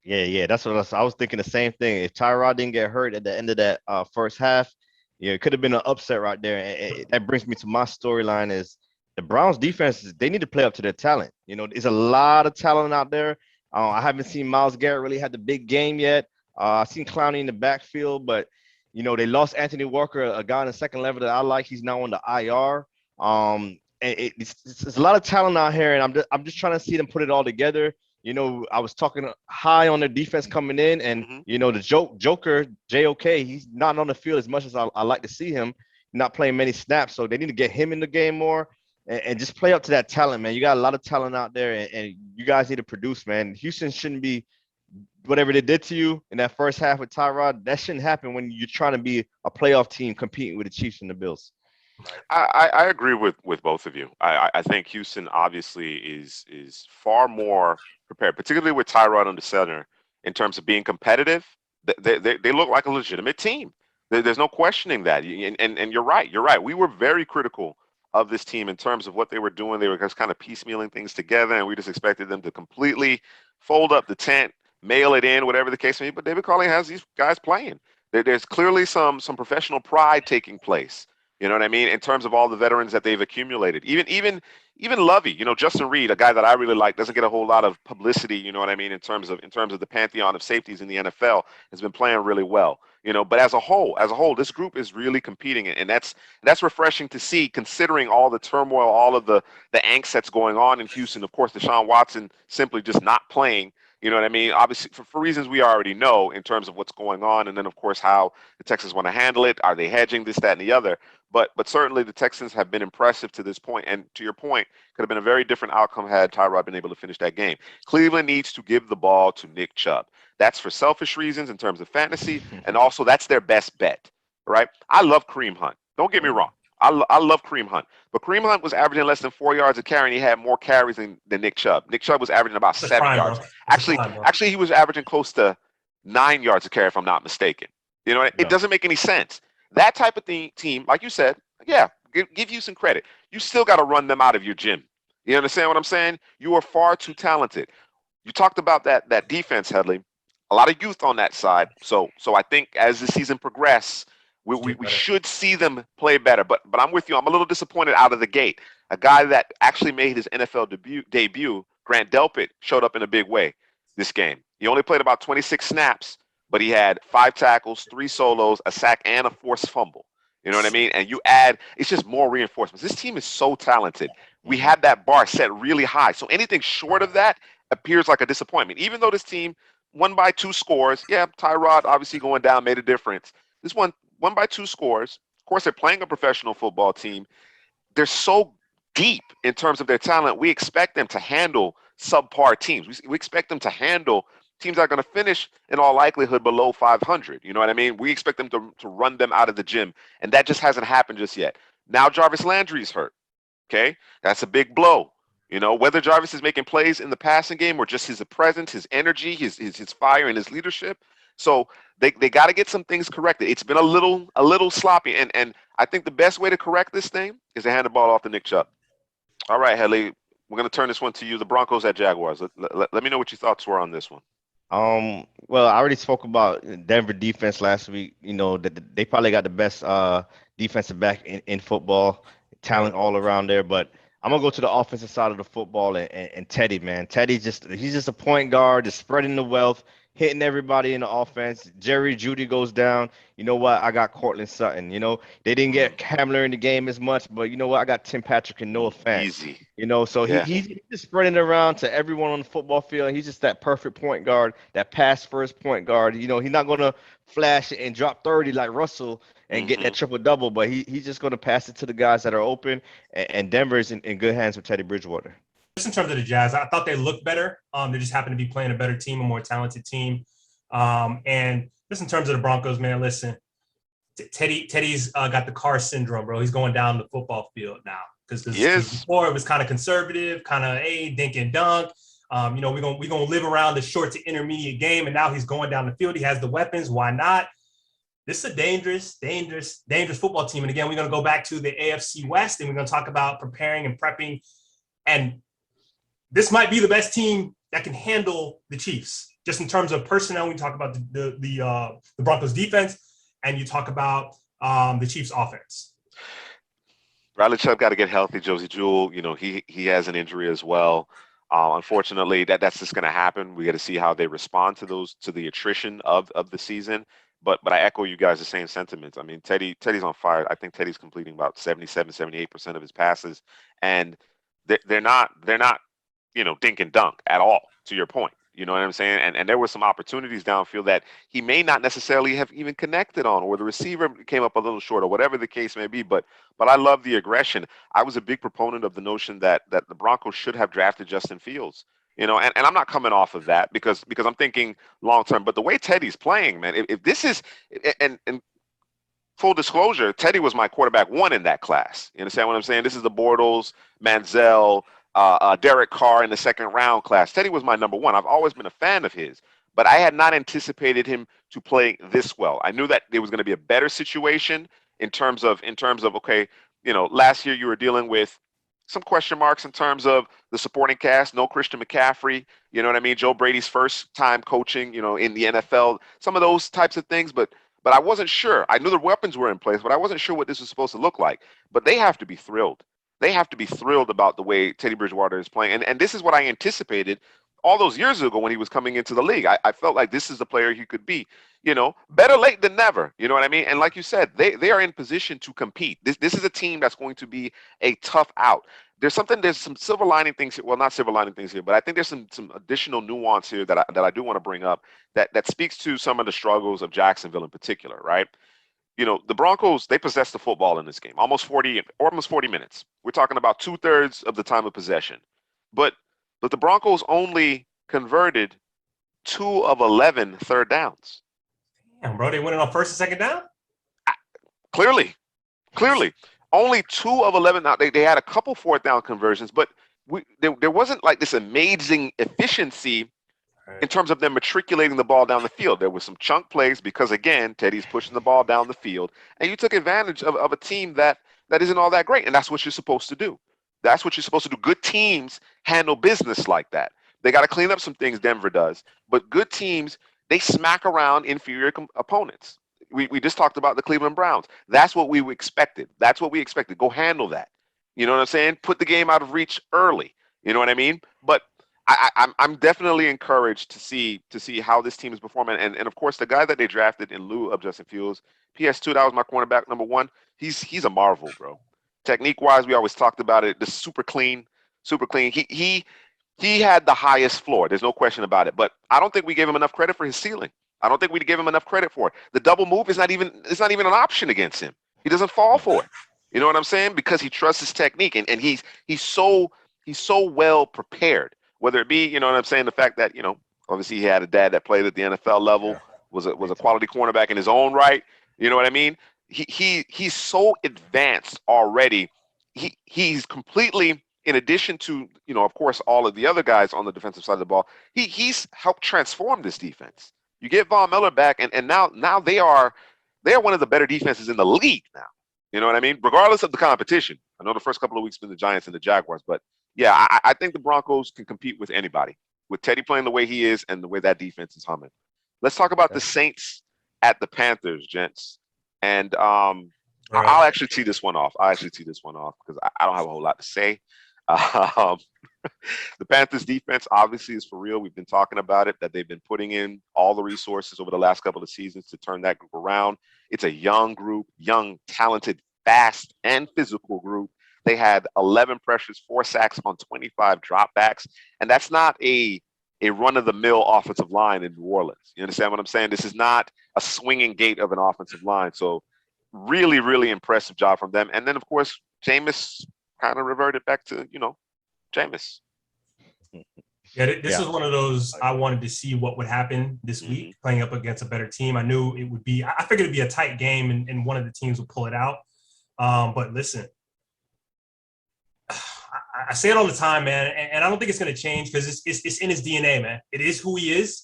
Yeah. That's what I was thinking. The same thing. If Tyrod didn't get hurt at the end of that first half, it could have been an upset right there. And that brings me to my storyline: is the Browns defense? They need to play up to their talent. There's a lot of talent out there. I haven't seen Myles Garrett really have the big game yet. I've seen Clowney in the backfield, but they lost Anthony Walker, a guy on the second level that I like. He's now on the IR. And it's a lot of talent out here, and I'm just trying to see them put it all together. I was talking high on their defense coming in, and the Joker, JOK, he's not on the field as much as I like to see him. Not playing many snaps, so they need to get him in the game more and just play up to that talent, man. You got a lot of talent out there, and you guys need to produce, man. Houston shouldn't be whatever they did to you in that first half with Tyrod. That shouldn't happen when you're trying to be a playoff team competing with the Chiefs and the Bills. I agree with both of you. I think Houston obviously is far more prepared, particularly with Tyrod on the center, in terms of being competitive. They look like a legitimate team. There's no questioning that. And you're right. You're right. We were very critical of this team in terms of what they were doing. They were just kind of piecemealing things together, and we just expected them to completely fold up the tent, mail it in, whatever the case may be. But David Carling has these guys playing. There's clearly some professional pride taking place. You know what I mean? In terms of all the veterans that they've accumulated, even Lovey, Justin Reed, a guy that I really like, doesn't get a whole lot of publicity. You know what I mean? In terms of the pantheon of safeties in the NFL, has been playing really well. But as a whole, this group is really competing, and that's refreshing to see, considering all the turmoil, all of the angst that's going on in Houston. Of course, Deshaun Watson simply just not playing. You know what I mean? Obviously, for reasons we already know in terms of what's going on, and then of course how the Texans want to handle it. Are they hedging this, that, and the other? But certainly the Texans have been impressive to this point. And to your point, could have been a very different outcome had Tyrod been able to finish that game. Cleveland needs to give the ball to Nick Chubb. That's for selfish reasons in terms of fantasy, and also that's their best bet, right? I love Kareem Hunt. Don't get me wrong. I love Kareem Hunt. But Kareem Hunt was averaging less than 4 yards a carry, and he had more carries than Nick Chubb. Nick Chubb was averaging about 7 yards. Actually, he was averaging close to 9 yards a carry, if I'm not mistaken. It doesn't make any sense. That type of team, like you said, give you some credit. You still got to run them out of your gym. You understand what I'm saying? You are far too talented. You talked about that defense, Headley. A lot of youth on that side. So I think as the season progresses, we should see them play better. But I'm with you. I'm a little disappointed out of the gate. A guy that actually made his NFL debut, Grant Delpit, showed up in a big way this game. He only played about 26 snaps, but he had 5 tackles, 3 solos, a sack, and a forced fumble. You know what I mean? And you add, it's just more reinforcements. This team is so talented. We had that bar set really high. So anything short of that appears like a disappointment. Even though this team won by 2 scores, Tyrod obviously going down made a difference. This one by 2 scores. Of course, they're playing a professional football team. They're so deep in terms of their talent. We expect them to handle subpar teams. We expect them to handle teams that are going to finish in all likelihood below 500. You know what I mean? We expect them to run them out of the gym, and that just hasn't happened just yet. Now Jarvis Landry's hurt. Okay, that's a big blow. Whether Jarvis is making plays in the passing game or just his presence, his energy, his fire, and his leadership. So they got to get some things corrected. It's been a little sloppy, and I think the best way to correct this thing is to hand the ball off to Nick Chubb. All right, Headley, we're going to turn this one to you. The Broncos at Jaguars. Let me know what your thoughts were on this one. Well, I already spoke about Denver defense last week. That they probably got the best defensive back in football, talent all around there. But I'm gonna go to the offensive side of the football and Teddy, man. Teddy's just a point guard, just spreading the wealth, hitting everybody in the offense. Jerry Jeudy goes down. You know what? I got Cortland Sutton. They didn't get Hamler in the game as much, but you know what? I got Tim Patrick and Noah Fant. Easy. So he's just spreading it around to everyone on the football field. He's just that perfect point guard, that pass first point guard. He's not gonna flash and drop 30 like Russell and get that triple double, but he's just gonna pass it to the guys that are open. And Denver's in good hands with Teddy Bridgewater. Just in terms of the Jazz, I thought they looked better. They just happen to be playing a better team, a more talented team. And just in terms of the Broncos, man, listen, Teddy's got the car syndrome, bro. He's going down the football field now because Yes. before it was kind of conservative, kind of dink and dunk. We're gonna live around the short to intermediate game, and now he's going down the field. He has the weapons. Why not? This is a dangerous football team. And again, we're gonna go back to the AFC West, and we're gonna talk about preparing and prepping. And this might be the best team that can handle the Chiefs, just in terms of personnel. We talk about the Broncos defense, and you talk about the Chiefs offense. Bradley Chubb got to get healthy. Josie Jewell, he has an injury as well. Unfortunately, that's just going to happen. We got to see how they respond to the attrition of the season. But I echo you guys the same sentiments. I mean, Teddy's on fire. I think Teddy's completing about 77-78% of his passes, and they're not dink and dunk at all. To your point, you know what I'm saying? And there were some opportunities downfield that he may not necessarily have even connected on, or the receiver came up a little short, or whatever the case may be. But I love the aggression. I was a big proponent of the notion that the Broncos should have drafted Justin Fields. And I'm not coming off of that because I'm thinking long term. But the way Teddy's playing, man, if this is and full disclosure, Teddy was my quarterback one in that class. You understand what I'm saying? This is the Bortles, Manziel, Derek Carr in the second round class. Teddy was my number one. I've always been a fan of his, but I had not anticipated him to play this well. I knew that there was going to be a better situation in terms of okay, last year you were dealing with some question marks in terms of the supporting cast. No Christian McCaffrey, you know what I mean? Joe Brady's first time coaching, in the NFL. Some of those types of things, but I wasn't sure. I knew the weapons were in place, but I wasn't sure what this was supposed to look like. But they have to be thrilled. They have to be thrilled about the way Teddy Bridgewater is playing. And this is what I anticipated all those years ago when he was coming into the league. I felt like this is the player he could be. Better late than never. You know what I mean? And like you said, they are in position to compete. This is a team that's going to be a tough out. There's some silver lining things here. Well, not silver lining things here, but I think there's some additional nuance here that I do want to bring up that speaks to some of the struggles of Jacksonville in particular, right? The Broncos, they possess the football in this game, almost 40 minutes. We're talking about 2/3 of the time of possession. But the Broncos only converted 2 of 11 third downs. Damn, bro, they went on first and second down? Clearly. Only 2 of 11. Now, they had a couple fourth down conversions, but there wasn't like this amazing efficiency in terms of them matriculating the ball down the field. There were some chunk plays because, again, Teddy's pushing the ball down the field, and you took advantage of a team that isn't all that great, and that's what you're supposed to do. That's what you're supposed to do. Good teams handle business like that. They got to clean up some things, Denver does, but good teams, they smack around inferior opponents. We just talked about the Cleveland Browns. That's what we expected. Go handle that. You know what I'm saying? Put the game out of reach early. You know what I mean? But I'm definitely encouraged to see how this team is performing. And of course, the guy that they drafted in lieu of Justin Fields, PS2, that was my cornerback number one. He's a marvel, bro. Technique-wise, we always talked about it. This super clean. He had the highest floor. There's no question about it. But I don't think we gave him enough credit for his ceiling. I don't think we gave him enough credit for it. The double move is not even an option against him. He doesn't fall for it. You know what I'm saying? Because he trusts his technique, and he's so well prepared. Whether it be, you know what I'm saying, the fact that, obviously he had a dad that played at the NFL level, was a quality cornerback in his own right. You know what I mean? He's so advanced already. He's completely, in addition to, of course, all of the other guys on the defensive side of the ball, he's helped transform this defense. You get Von Miller back, and now they are one of the better defenses in the league now. You know what I mean? Regardless of the competition. I know the first couple of weeks been the Giants and the Jaguars, but yeah, I think the Broncos can compete with anybody. With Teddy playing the way he is and the way that defense is humming. Let's talk about the Saints at the Panthers, gents. And I'll actually tee this one off. Because I don't have a whole lot to say. The Panthers defense obviously is for real. We've been talking about it, that they've been putting in all the resources over the last couple of seasons to turn that group around. It's a young group, young, talented, fast, and physical group. They had 11 pressures, 4 sacks on 25 dropbacks, and that's not a run-of-the-mill offensive line in New Orleans. You understand what I'm saying? This is not a swinging gate of an offensive line. So really, really impressive job from them. And then, of course, Jameis kind of reverted back to, Jameis. Yeah, this was one of those I wanted to see what would happen this week playing up against a better team. I knew it would be – I figured it would be a tight game and one of the teams would pull it out. But listen, I say it all the time, man, and I don't think it's going to change because it's in his DNA, man. It is who he is.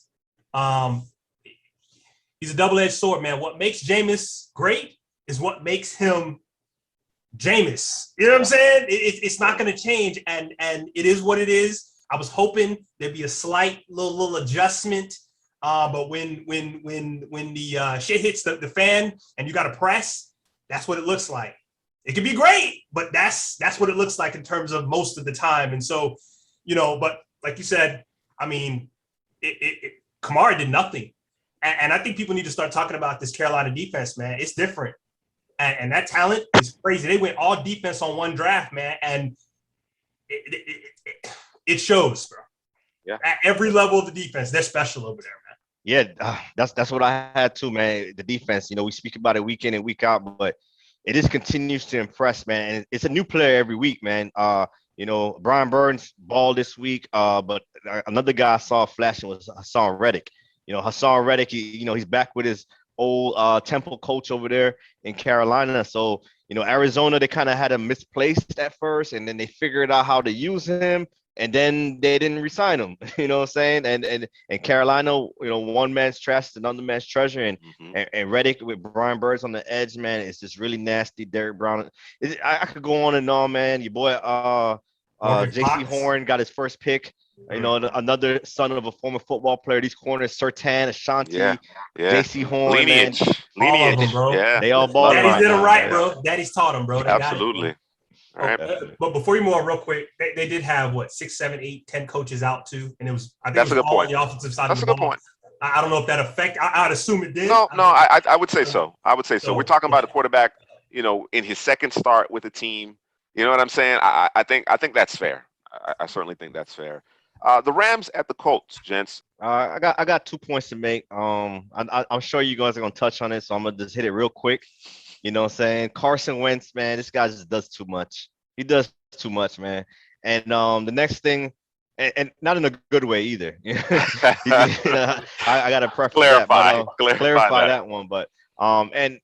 He's a double-edged sword, man. What makes Jameis great is what makes him Jameis. You know what I'm saying? It's not going to change, and it is what it is. I was hoping there'd be a slight little adjustment, but when the shit hits the fan and you got to press, that's what it looks like. It can be great, but that's what it looks like in terms of most of the time. And so, but like you said, I mean, Kamara did nothing, and I think people need to start talking about this Carolina defense, man. It's different, and that talent is crazy. They went all defense on one draft, man, and it shows, bro. Yeah. At every level of the defense, they're special over there, man. Yeah, that's what I had too, man. The defense, we speak about it week in and week out, but it just continues to impress, man. And it's a new player every week, man. Brian Burns balled this week, but another guy I saw flashing was Hassan Reddick. Hassan Reddick, he's back with his old Temple coach over there in Carolina. So, Arizona, they kind of had him misplaced at first, and then they figured out how to use him. And then they didn't resign him, you know what I'm saying? And Carolina, one man's trash is another man's treasure. And Reddick with Brian Burns on the edge, man, it's just really nasty. Derek Brown. I could go on and on, man. Your boy J.C. Horn got his first pick. Another son of a former football player. These corners, Sertan, Ashanti, J.C. Horn, lineage, all of them, bro. Yeah, they all ball. Daddy's did them right, bro. Daddy's taught them, bro. They absolutely. Got it, all right. But before you move on, real quick, they did have 6, 7, 8, 10 coaches out too, and I think it was all on the offensive side. That's of the ball. That's a good point. I don't know if that affected. I'd assume it did. No, I would say so. We're talking about a quarterback, in his second start with the team. You know what I'm saying? I think that's fair. I certainly think that's fair. The Rams at the Colts, gents. I got 2 points to make. I'm sure you guys are gonna touch on it, so I'm gonna just hit it real quick. You know what I'm saying? Carson Wentz, man, this guy just does too much. He does too much, man. And the next thing, and not in a good way either. I got to preface clarify that one. But and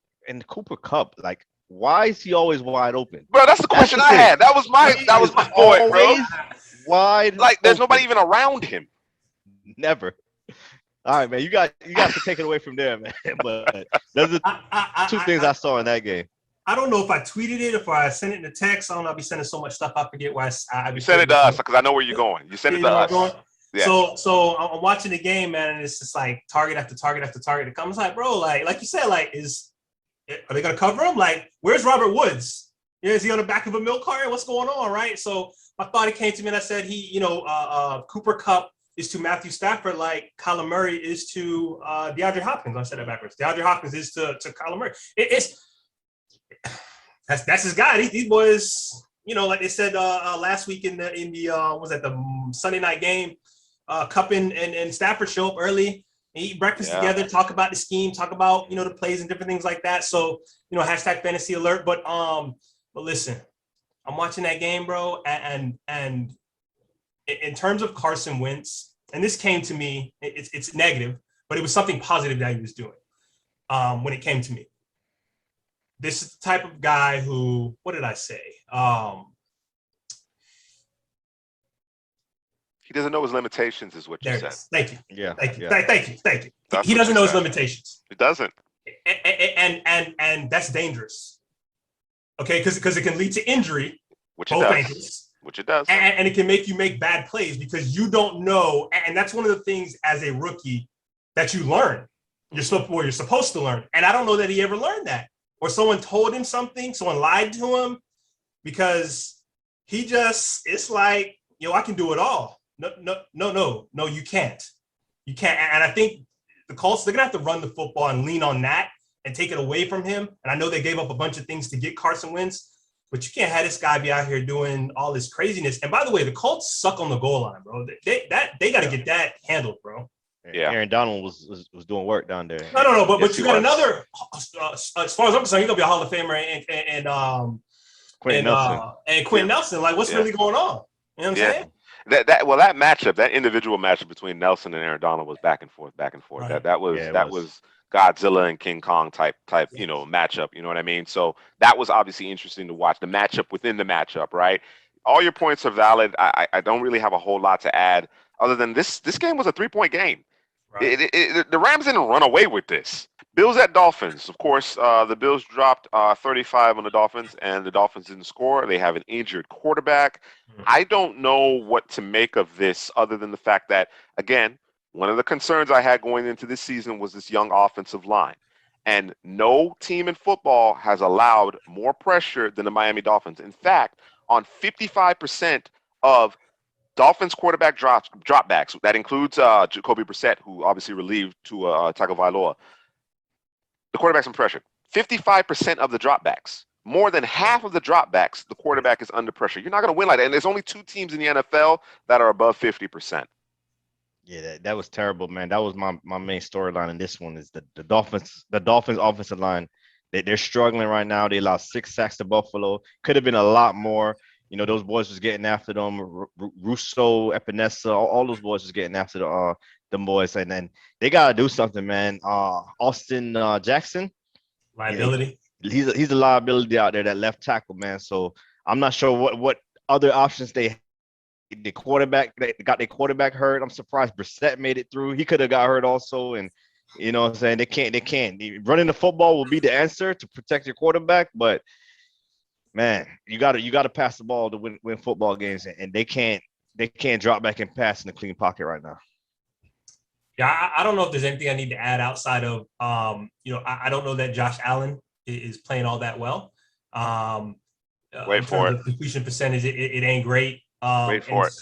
Cooper Kupp, like, why is he always wide open? Bro, that's the question I had. That was my point, bro. Wide. Like, there's nobody even around him. Never. All right, man. You got to take it away from there, man. But those are two things I saw in that game. I don't know if I tweeted it, if I sent it in a text. I don't know. I'll be sending so much stuff. I forget why. You sent it to us because I know where you're going. You sent it to us. Yeah. So I'm watching the game, man, and it's just like target after target after target. It comes like, bro, like you said, like, are they gonna cover him? Like, where's Robert Woods? Is he on the back of a milk carton? What's going on, right? So I thought it came to me, and I said Cooper Kupp is to Matthew Stafford like Kyler Murray is to DeAndre Hopkins. I said that backwards. DeAndre Hopkins is to Kyler Murray. That's his guy. These boys, like they said last week in the Sunday night game, Kupp and Stafford show up early, eat breakfast together, talk about the scheme, talk about the plays and different things like that. So hashtag fantasy alert. But listen, I'm watching that game, bro, and in terms of Carson Wentz, and this came to me, it's negative, but it was something positive that he was doing when it came to me. This is the type of guy who, what did I say? He doesn't know his limitations is what you said. Thank you. Yeah. Thank you. He doesn't know his limitations. He doesn't. And that's dangerous. Okay, because it can lead to injury. Which it does. And it can make you make bad plays because you don't know. And that's one of the things as a rookie that you learn. You're supposed to learn. And I don't know that he ever learned that. Or someone told him something, someone lied to him, because it's like, I can do it all. No, you can't. You can't. And I think the Colts, they're going to have to run the football and lean on that and take it away from him. And I know they gave up a bunch of things to get Carson Wentz, but you can't have this guy be out here doing all this craziness. And by the way, the Colts suck on the goal line, bro. They got to get that handled, bro. Yeah, Aaron Donald was doing work down there. No, but you got another. As far as I'm concerned, he's gonna be a Hall of Famer and Quentin Nelson. And Quentin Nelson. Like, what's really going on? You know what I'm saying? That matchup, that individual matchup between Nelson and Aaron Donald was back and forth, back and forth. Right. That was Yeah, it that was. was Godzilla and King Kong type Yes. matchup. You know what I mean? So that was obviously interesting to watch, the matchup within the matchup, right? All your points are valid. I don't really have a whole lot to add other than this game was a 3-point game. Right. The Rams didn't run away with this. Bills at Dolphins. Of course, the Bills dropped 35 on the Dolphins, and the Dolphins didn't score. They have an injured quarterback. I don't know what to make of this other than the fact that, again, one of the concerns I had going into this season was this young offensive line. And no team in football has allowed more pressure than the Miami Dolphins. In fact, on 55% of Dolphins quarterback dropbacks, that includes Jacoby Brissett, who obviously relieved to Tagovailoa. The quarterback's in pressure. 55% of the dropbacks, more than half of the dropbacks, the quarterback is under pressure. You're not going to win like that. And there's only 2 teams in the NFL that are above 50%. Yeah, that was terrible, man. That was my main storyline in this one is the Dolphins offensive line. They're struggling right now. They lost 6 sacks to Buffalo. Could have been a lot more. You know, those boys was getting after them. Russo, Epinesa, all those boys was getting after them boys. And then they gotta do something, man. Austin Jackson, Liability. he's a liability out there, that left tackle, man. So I'm not sure what other options they have. The quarterback, they got their quarterback hurt. I'm surprised Brissett made it through. He could have got hurt also. And you know what I'm saying? They can't. Running the football will be the answer to protect your quarterback, but man, you gotta pass the ball to win football games, and they can't drop back and pass in the clean pocket right now. Yeah, I don't know if there's anything I need to add outside of, I don't know that Josh Allen is playing all that well. Wait for it. The completion percentage, it ain't great. Wait for it.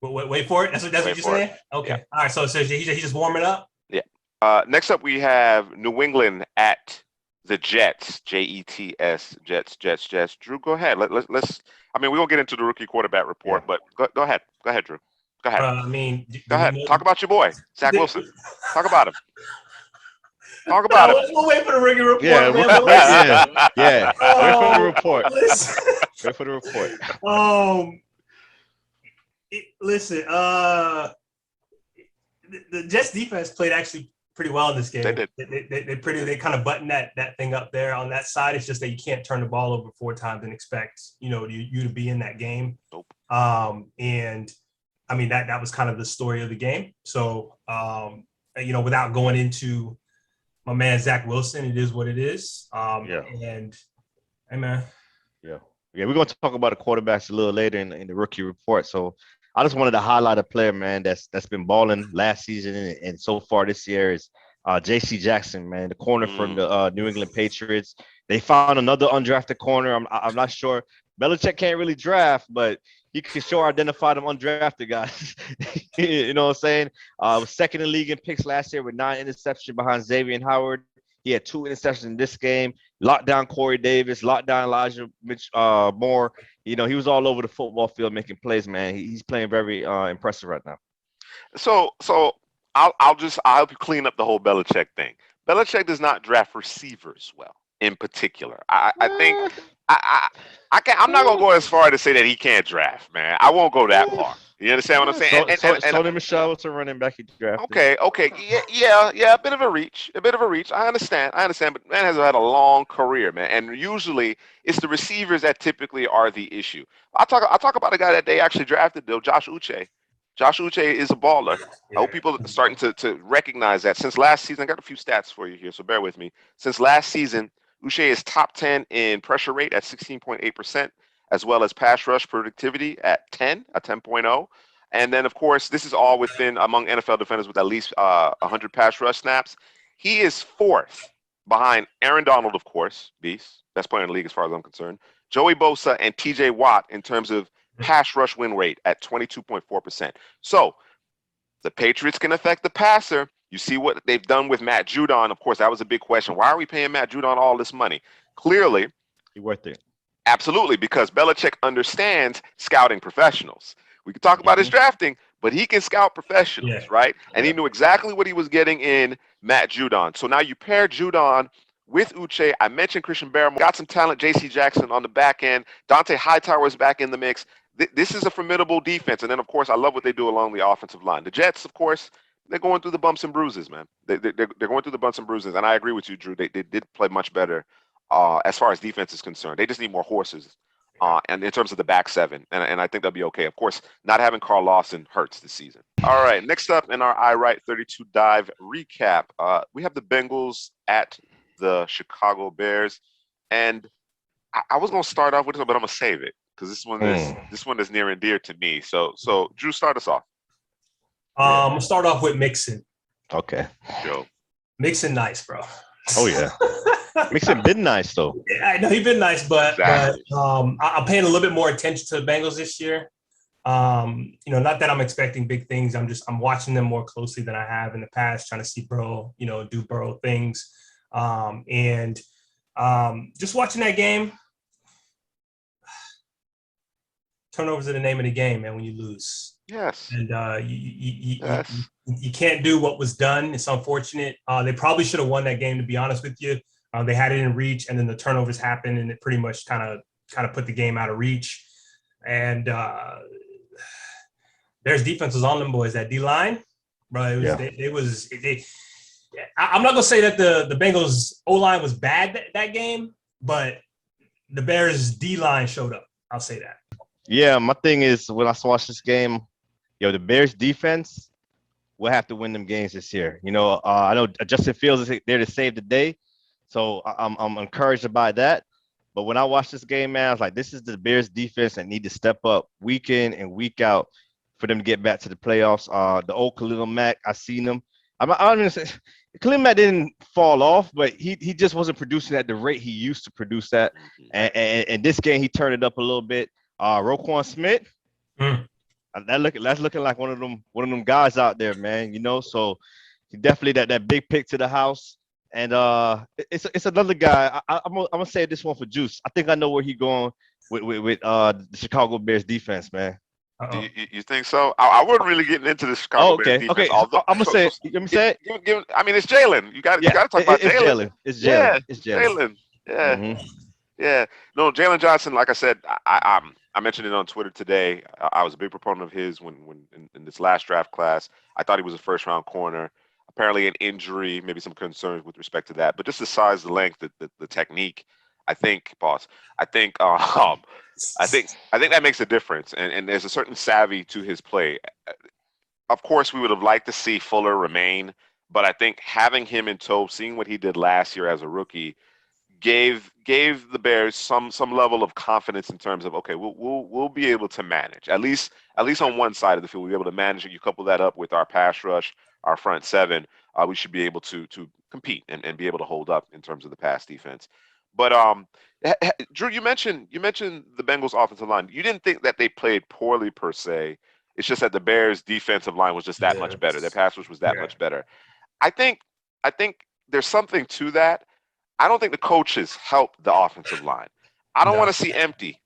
Wait for it. That's what you're saying. Okay. Yeah. All right. So he's just warming up. Yeah. Next up, we have New England at the Jets. Jets. Jets. Drew, go ahead. Let's. I mean, we won't get into the rookie quarterback report, but go ahead. Go ahead, Drew. Go ahead. Go ahead. Talk about your boy, Zach Wilson. Talk about him. Talk about him. We'll wait for the rookie report. Yeah. Wait for the report. Wait for the report. Listen, the Jets defense played actually pretty well in this game. They did. They kind of buttoned that thing up there on that side. It's just that you can't turn the ball over 4 times and expect you to be in that game. Nope. And I mean that was kind of the story of the game. So without going into my man Zach Wilson, it is what it is. And hey man. Yeah, we're going to talk about the quarterbacks a little later in the rookie report. So I just wanted to highlight a player, man, that's been balling last season and so far this year is J.C. Jackson, man, the corner from the New England Patriots. They found another undrafted corner. I'm not sure. Belichick can't really draft, but he can sure identify them undrafted guys. You know what I'm saying? Was second in the league in picks last year with 9 interceptions behind Xavier Howard. He had 2 interceptions in this game. Locked down Corey Davis, locked down Elijah Moore. He was all over the football field making plays, man. He's playing very impressive right now. So I'll help you clean up the whole Belichick thing. Belichick does not draft receivers well, in particular. I think I'm not gonna go as far to say that he can't draft, man. I won't go that far. You understand what I'm saying? Sony Michel was a running back he drafted. Okay. Yeah, a bit of a reach. I understand, but man has had a long career, man. And usually it's the receivers that typically are the issue. I talk about a guy that they actually drafted, though, Josh Uche. Josh Uche is a baller. I hope people are starting to recognize that. Since last season, I got a few stats for you here, so bear with me. Since last season, Uche is top 10 in pressure rate at 16.8%. as well as pass rush productivity at 10.0. And then, of course, this is all within among NFL defenders with at least 100 pass rush snaps. He is 4th behind Aaron Donald, of course, beast, best player in the league as far as I'm concerned, Joey Bosa, and TJ Watt in terms of pass rush win rate at 22.4%. So the Patriots can affect the passer. You see what they've done with Matt Judon. Of course, that was a big question. Why are we paying Matt Judon all this money? Clearly, he's worth it. Absolutely, because Belichick understands scouting professionals. We can talk about his drafting, but he can scout professionals, right? And he knew exactly what he was getting in Matt Judon. So now you pair Judon with Uche. I mentioned Christian Barrymore. Got some talent, J.C. Jackson on the back end. Dante Hightower is back in the mix. this is a formidable defense. And then, of course, I love what they do along the offensive line. The Jets, of course, they're going through the bumps and bruises, man. They're going through the bumps and bruises. And I agree with you, Drew. They did play much better as far as defense is concerned. They just need more horses. And in terms of the back seven, and I think they'll be okay. Of course, not having Carl Lawson hurts this season. All right, next up in our I Write 32 Dive recap, we have the Bengals at the Chicago Bears, and I was gonna start off with this, but I'm gonna save it because this one is near and dear to me. So Drew, start us off. I'm gonna start off with Mixon. Okay. Joe. Mixon, nice, bro. Oh yeah. Mixon been nice though. Yeah, I know he's been nice, but Exactly. I'm paying a little bit more attention to the Bengals this year. Not that I'm expecting big things. I'm watching them more closely than I have in the past, trying to see Burrow, do Burrow things. Just watching that game. Turnovers are the name of the game, man, when you lose. Yes. And you can't do what was done. It's unfortunate. They probably should have won that game, to be honest with you. They had it in reach, and then the turnovers happened, and it pretty much kind of put the game out of reach. And there's defenses on them boys. That D-line, bro. I'm not gonna say that the Bengals O-line was bad that game, but the Bears D-line showed up. I'll say that. Yeah, my thing is when I watch this game, the Bears defense will have to win them games this year. I know Justin Fields is there to save the day, so I'm encouraged by that. But when I watch this game, man, I was like, this is the Bears defense that need to step up week in and week out for them to get back to the playoffs. The old Khalil Mack, I seen him. I don't even say Khalil Mack didn't fall off, but he just wasn't producing at the rate he used to produce at. And this game, he turned it up a little bit. Roquan Smith, that's looking like one of them guys out there, man. So he definitely that big pick to the house, and it's another guy. I'm gonna say this one for Juice. I think I know where he going with the Chicago Bears defense, man. Do you think so? I wasn't really getting into the Chicago Bears defense. Okay. Although, I'm gonna say. Let me say it. I mean, it's Jalen. You got to talk about Jalen. It's Jalen. It's Jalen. Yeah. Mm-hmm. Yeah. No, Jalen Johnson. Like I said, I mentioned it on Twitter today. I was a big proponent of his when in this last draft class. I thought he was a first round corner. Apparently, an injury, maybe some concerns with respect to that, but just the size, the length, the technique. I think that makes a difference, and there's a certain savvy to his play. Of course, we would have liked to see Fuller remain, but I think having him in tow, seeing what he did last year as a rookie, gave the Bears some level of confidence in terms of, okay, we'll be able to manage at least on one side of the field. We'll be able to manage it. You couple that up with our pass rush, our front seven, we should be able to compete and be able to hold up in terms of the pass defense. But Drew, you mentioned the Bengals offensive line. You didn't think that they played poorly per se. It's just that the Bears defensive line was just that much better. Their pass rush was that much better. I think there's something to that. I don't think the coaches helped the offensive line. I don't want to see empty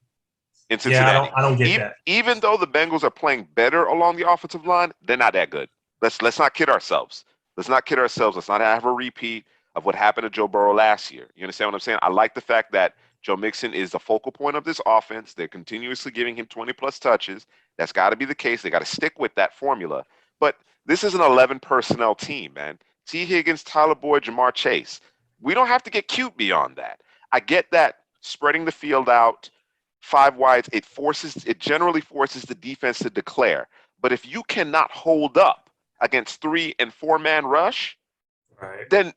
in Cincinnati. Yeah, I don't get that. Even though the Bengals are playing better along the offensive line, they're not that good. Let's not kid ourselves. Let's not have a repeat of what happened to Joe Burrow last year. You understand what I'm saying? I like the fact that Joe Mixon is the focal point of this offense. They're continuously giving him 20-plus touches. That's got to be the case. They got to stick with that formula. But this is an 11 personnel team, man. T. Higgins, Tyler Boyd, Jamar Chase. We don't have to get cute beyond that. I get that spreading the field out, 5 wides, it generally forces the defense to declare. But if you cannot hold up against 3- and 4-man rush, right, then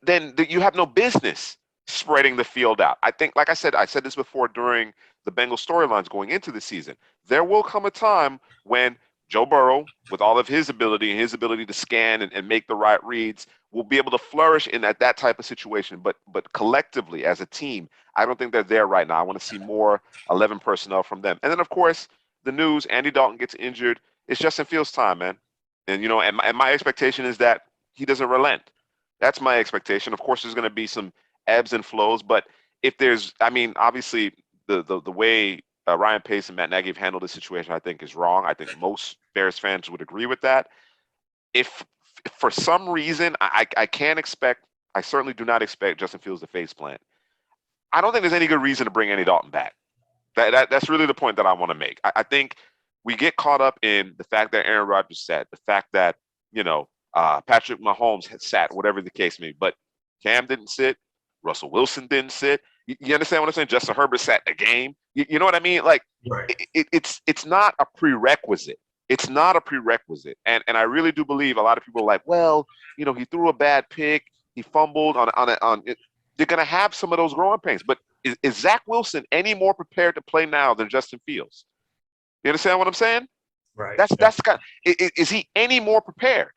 you have no business spreading the field out. I think, like I said this before during the Bengals storylines going into the season, there will come a time when Joe Burrow, with all of his ability and his ability to scan and make the right reads, will be able to flourish in that type of situation. But collectively, as a team, I don't think they're there right now. I want to see more 11 personnel from them. And then, of course, the news, Andy Dalton gets injured. It's Justin Fields' time, man. And, and my expectation is that he doesn't relent. That's my expectation. Of course, there's going to be some ebbs and flows. But if there's, obviously, the way Ryan Pace and Matt Nagy have handled the situation, I think, is wrong. I think most Bears fans would agree with that. If for some reason I certainly do not expect Justin Fields to face plant, I don't think there's any good reason to bring Andy Dalton back. That's really the point that I want to make. I think we get caught up in the fact that Aaron Rodgers sat, the fact that, Patrick Mahomes had sat, whatever the case may be. But Cam didn't sit. Russell Wilson didn't sit. You understand what I'm saying? Justin Herbert sat a game. You know what I mean? Like, Right. it's not a prerequisite. It's not a prerequisite. And I really do believe a lot of people are like, well, he threw a bad pick. He fumbled on it. You're going to have some of those growing pains. But is Zach Wilson any more prepared to play now than Justin Fields? You understand what I'm saying? Right. That's kind of, is he any more prepared?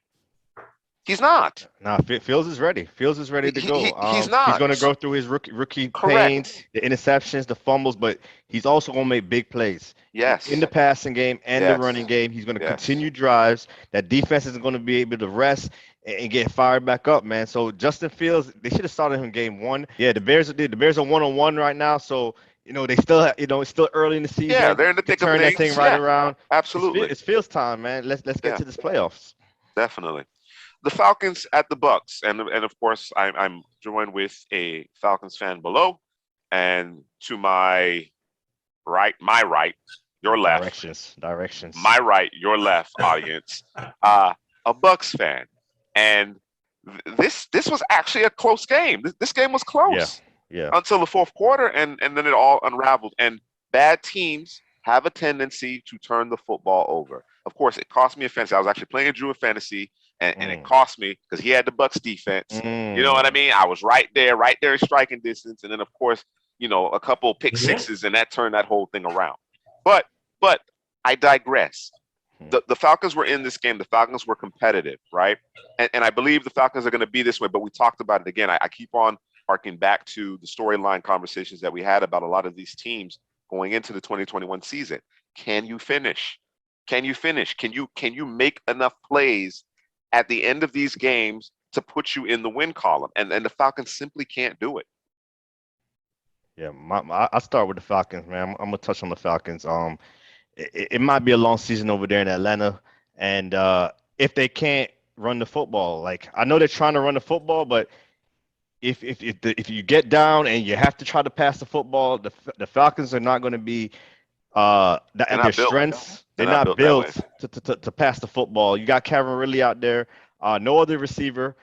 He's not. Nah, Fields is ready. Fields is ready to go. He's not. He's going to go through his rookie Correct. pains, the interceptions, the fumbles, but he's also going to make big plays. Yes. In the passing game and the Yes. running game, he's going to Yes. continue drives. That defense isn't going to be able to rest and get fired back up, man. So Justin Fields, they should have started him game one. Yeah, the Bears are 1-on-1 right now, so they still, it's still early in the season. Yeah, they're in the thick of turn things. that thing right around. Absolutely. It's Fields time, man. Let's get to this playoffs. Definitely. The Falcons at the Bucks, and of course I'm joined with a Falcons fan below, and to my right, your left, directions. My right, your left, audience, a Bucks fan, and this was actually a close game. This game was close, until the fourth quarter, and then it all unraveled. And bad teams have a tendency to turn the football over. Of course, it cost me a fantasy. I was actually playing Drew in fantasy. And it cost me because he had the Bucks defense. You know what I mean? I was right there in striking distance. And then, of course, a couple pick sixes, and that turned that whole thing around. But I digress. The Falcons were in this game. The Falcons were competitive, right? And I believe the Falcons are going to be this way. But we talked about it again. I keep on harking back to the storyline conversations that we had about a lot of these teams going into the 2021 season. Can you finish? Can you make enough plays at the end of these games to put you in the win column? And the Falcons simply can't do it. Yeah, I'll start with the Falcons, man. I'm gonna touch on the Falcons. It might be a long season over there in Atlanta, and if they can't run the football, like I know they're trying to run the football, but if you get down and you have to try to pass the football, the Falcons are not going to be at their strengths. They're not built to pass the football. You got Kevin Ridley out there, no other receiver.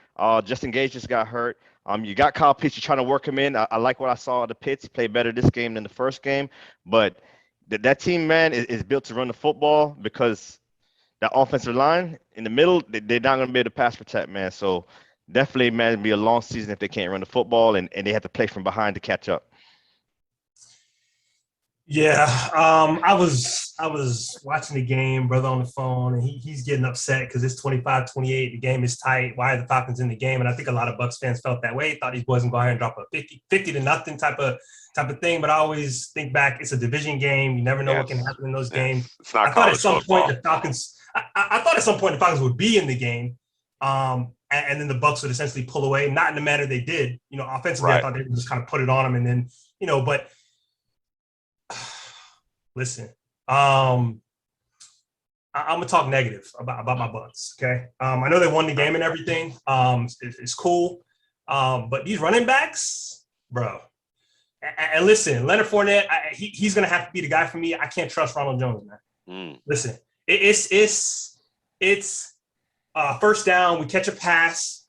Justin Gage just got hurt. You got Kyle Pitts. You're trying to work him in. I like what I saw of the Pitts. He played better this game than the first game. But that team, man, is built to run the football because that offensive line in the middle, they're not going to be able to pass protect, man. So definitely, man, it'll be a long season if they can't run the football and they have to play from behind to catch up. Yeah, I was watching the game, brother, on the phone, and he's getting upset because it's 25-28. The game is tight. Why are the Falcons in the game? And I think a lot of Bucs fans felt that way. Thought these boys would go ahead and drop a 50-0 type of thing. But I always think back, it's a division game. You never know what can happen in those games. It's not I thought at some point the Falcons. I thought at some point the Falcons would be in the game, and then the Bucs would essentially pull away, not in the manner they did. Offensively, I thought they would just kind of put it on them, and then but. Listen, I'm gonna talk negative about my Bucs. Okay, I know they won the game and everything. It's cool, but these running backs, bro. And listen, Leonard Fournette, he's gonna have to be the guy for me. I can't trust Ronald Jones, man. Listen, it's first down. We catch a pass.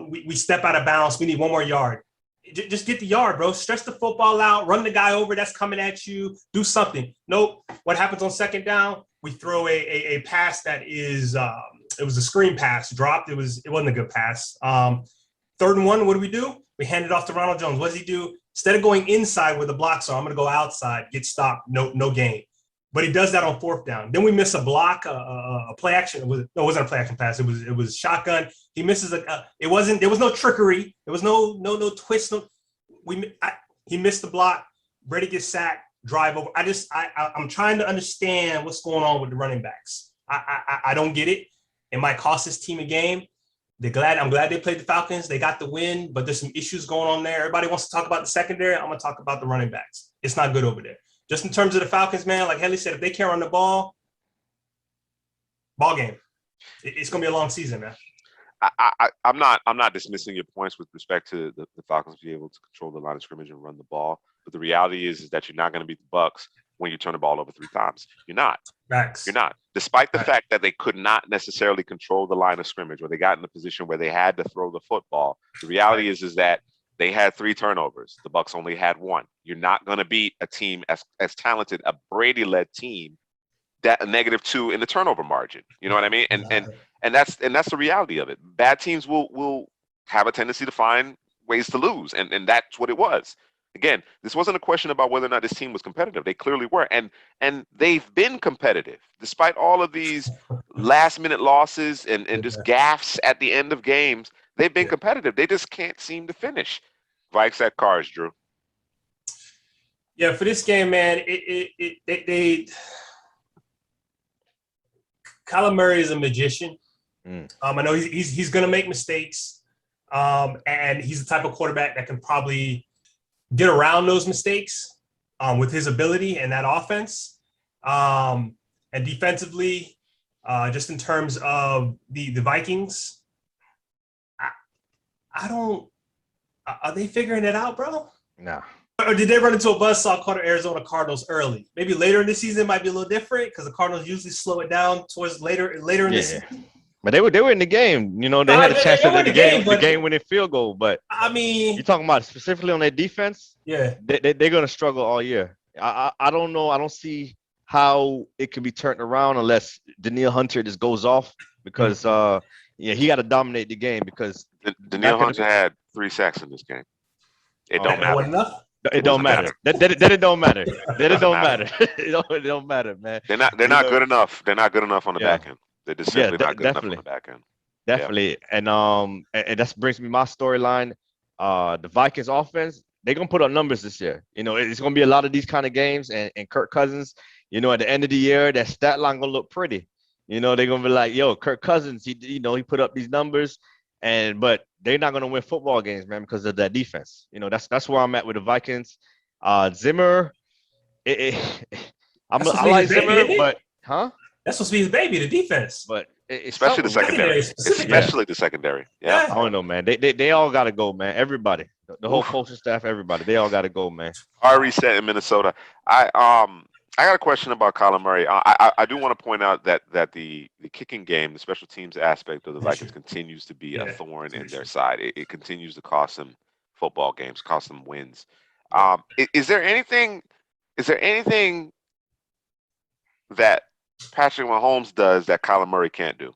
We step out of bounds. We need one more yard. Just get the yard, bro. Stretch the football out. Run the guy over that's coming at you. Do something. Nope. What happens on second down? We throw a pass that is it was a screen pass. Dropped. It wasn't a good pass. 3rd and 1. What do? We hand it off to Ronald Jones. What does he do? Instead of going inside where the blocks are, I'm going to go outside. Get stopped. No gain. But he does that on 4th down. Then we miss a block, a play action. It wasn't a play action pass. It was shotgun. He misses there was no trickery. There was no twist. He missed the block. Brady gets sacked. Drive over. I'm trying to understand what's going on with the running backs. I don't get it. It might cost this team a game. I'm glad they played the Falcons. They got the win, but there's some issues going on there. Everybody wants to talk about the secondary. I'm going to talk about the running backs. It's not good over there. Just in terms of the Falcons, man, like Helly said, if they can't run the ball game. It's going to be a long season, man. I'm not dismissing your points with respect to the Falcons being able to control the line of scrimmage and run the ball. But the reality is that you're not going to beat the Bucs when you turn the ball over 3 times. You're not. Facts. You're not. Despite the Right. fact that they could not necessarily control the line of scrimmage, or they got in a position where they had to throw the football, the reality is that they had 3 turnovers. The Bucs only had 1. You're not going to beat a team as talented, a Brady-led team, that a -2 in the turnover margin. You know what I mean? And that's the reality of it. Bad teams will have a tendency to find ways to lose, and that's what it was. Again, this wasn't a question about whether or not this team was competitive. They clearly were, and they've been competitive despite all of these last-minute losses and just gaffes at the end of games. They've been competitive. They just can't seem to finish. Vikes at Cars, Drew. Yeah, for this game, man, Kyler Murray is a magician. I know he's going to make mistakes, and he's the type of quarterback that can probably get around those mistakes with his ability and that offense. And defensively, just in terms of the Vikings, I don't. Are they figuring it out, bro? Nah. Or did they run into a buzzsaw caught Arizona Cardinals early? Maybe later in the season might be a little different because the Cardinals usually slow it down towards later in the season. But they were in the game. You know, they had a chance at the game-winning field goal. But I mean, you're talking about specifically on their defense. Yeah, they're going to struggle all year. I don't know. I don't see how it can be turned around unless Danielle Hunter just goes off because he got to dominate the game because Danielle Hunter had 3 sacks in this game. It don't matter. Enough? It don't matter. That it don't matter. That it don't matter. It don't matter, man. They're not good enough. They're not good enough on the back end. They're just simply not good enough on the back end. Definitely. And that brings me my storyline. The Vikings offense, they're gonna put up numbers this year. You know, it's gonna be a lot of these kind of games, and Kirk Cousins, you know, at the end of the year, that stat line gonna look pretty. You know, they're gonna be like, yo, Kirk Cousins, he put up these numbers. But they're not going to win football games, man, because of that defense. You know, that's where I'm at with the Vikings. Zimmer, I like Zimmer, but that's supposed to be his baby, the defense. But especially the secondary. Especially the secondary. Yeah. I don't know, man. They all got to go, man. Everybody, the whole coaching staff, everybody, they all got to go, man. Reset in Minnesota. I got a question about Kyler Murray. I do want to point out that the kicking game, the special teams aspect of the Vikings continues to be a thorn in their side. It continues to cost them football games, cost them wins. Is there anything that Patrick Mahomes does that Kyler Murray can't do?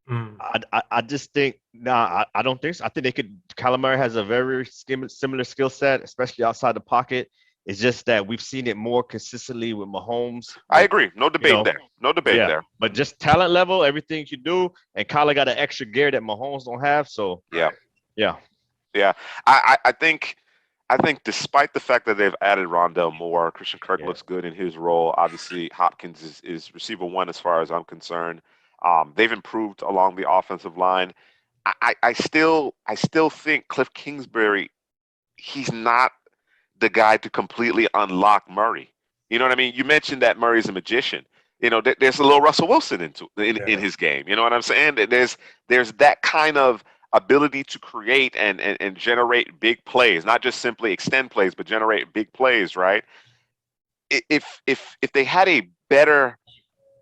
I just think I don't think so. I think Kyler Murray has a very similar skill set, especially outside the pocket. It's just that we've seen it more consistently with Mahomes. I agree. No debate there. No debate there. But just talent level, everything you do, and Kyler got an extra gear that Mahomes don't have. So yeah. I think despite the fact that they've added Rondell Moore, Christian Kirk looks good in his role. Obviously, Hopkins is receiver 1 as far as I'm concerned. They've improved along the offensive line. I still think Cliff Kingsbury, he's not the guy to completely unlock Murray. You know what I mean? You mentioned that Murray's a magician. You know, there's a little Russell Wilson in his game. You know what I'm saying? There's that kind of ability to create and generate big plays, not just simply extend plays, but generate big plays, right? If they had a better,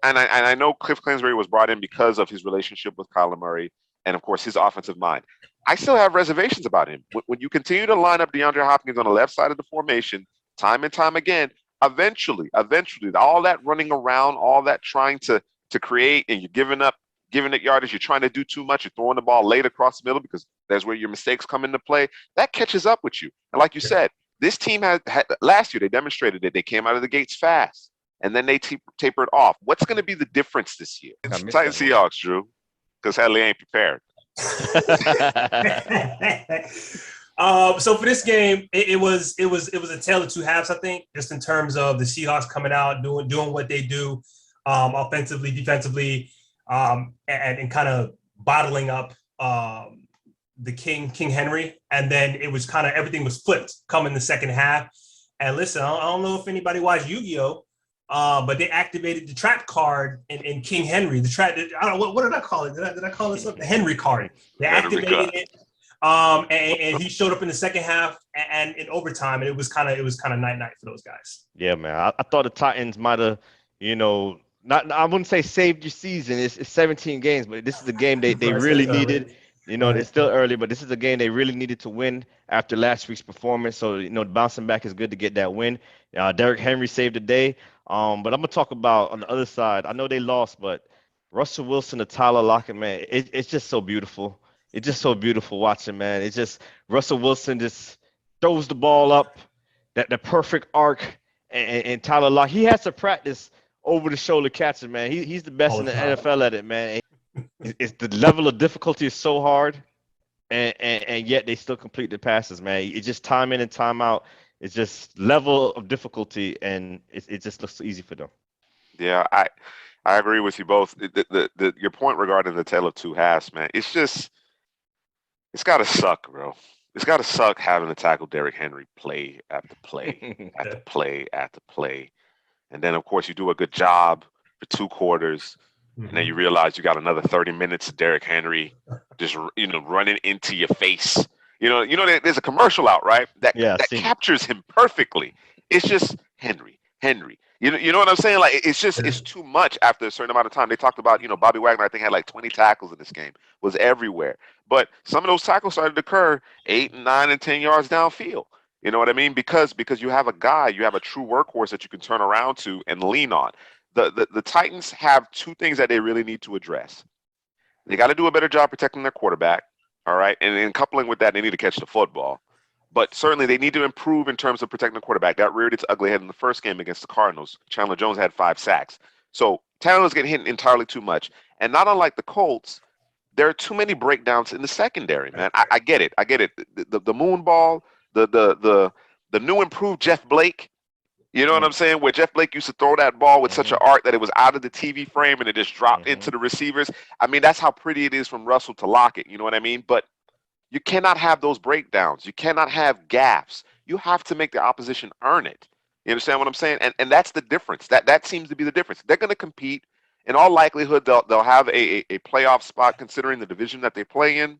and I know Cliff Kingsbury was brought in because of his relationship with Kyler Murray and, of course, his offensive mind. I still have reservations about him. When you continue to line up DeAndre Hopkins on the left side of the formation time and time again, eventually, all that running around, all that trying to create, and you're giving it yardage, you're trying to do too much, you're throwing the ball late across the middle because that's where your mistakes come into play. That catches up with you. And like you said, this team had last year, they demonstrated that they came out of the gates fast, and then they tapered off. What's going to be the difference this year? It's Titans Seahawks, Drew, because Hadley ain't prepared. So for this game, it was a tale of 2 halves, I think, just in terms of the Seahawks coming out, doing what they do, offensively, defensively, and kind of bottling up the King Henry. And then it was kind of everything was flipped coming the second half. And listen, I don't know if anybody watched Yu-Gi-Oh! But they activated the trap card in King Henry. The trap, I don't know, what did I call it? Did I call it something? The Henry card. They activated it. And he showed up in the second half and in overtime, and it was kind of night for those guys. Yeah, man. I thought the Titans might have, not I wouldn't say saved your season. It's 17 games, but this is a game they really needed. It's still early, but this is a game they really needed to win after last week's performance. So, bouncing back is good to get that win. Derrick Henry saved the day. But I'm gonna talk about on the other side. I know they lost, but Russell Wilson to Tyler Lockett, man, it's just so beautiful. It's just so beautiful watching, man. It's just Russell Wilson just throws the ball up, that the perfect arc, and Tyler Lockett, he has to practice over the shoulder catching, man. He's the best in the NFL at it, man. It's the level of difficulty is so hard, and yet they still complete the passes, man. It's just time in and time out. It's just level of difficulty, and it just looks easy for them. Yeah, I agree with you both. Your point regarding the tale of two halves, man. It's got to suck, bro. It's got to suck having to tackle Derrick Henry play after play after play after play, and then of course you do a good job for 2 quarters. And then you realize you got another 30 minutes of Derrick Henry just running into your face. There's a commercial out, right? That captures him perfectly. It's just Henry. You know what I'm saying? Like it's too much after a certain amount of time. They talked about, Bobby Wagner, I think, had like 20 tackles in this game, was everywhere. But some of those tackles started to occur 8, 9, and 10 yards downfield. You know what I mean? Because you have a guy, you have a true workhorse that you can turn around to and lean on. The Titans have 2 things that they really need to address. They got to do a better job protecting their quarterback, all right? And in coupling with that, they need to catch the football. But certainly they need to improve in terms of protecting the quarterback. That reared its ugly head in the first game against the Cardinals. Chandler Jones had 5 sacks. So Tannehill is getting hit entirely too much. And not unlike the Colts, there are too many breakdowns in the secondary, man. I get it. The moon ball, the new improved Jeff Blake. You know what I'm saying? Where Jeff Blake used to throw that ball with such an arc that it was out of the TV frame and it just dropped into the receivers. I mean, that's how pretty it is from Russell to Lockett. You know what I mean? But you cannot have those breakdowns. You cannot have gaffes. You have to make the opposition earn it. You understand what I'm saying? And that's the difference. That seems to be the difference. They're going to compete. In all likelihood, they'll have a playoff spot considering the division that they play in.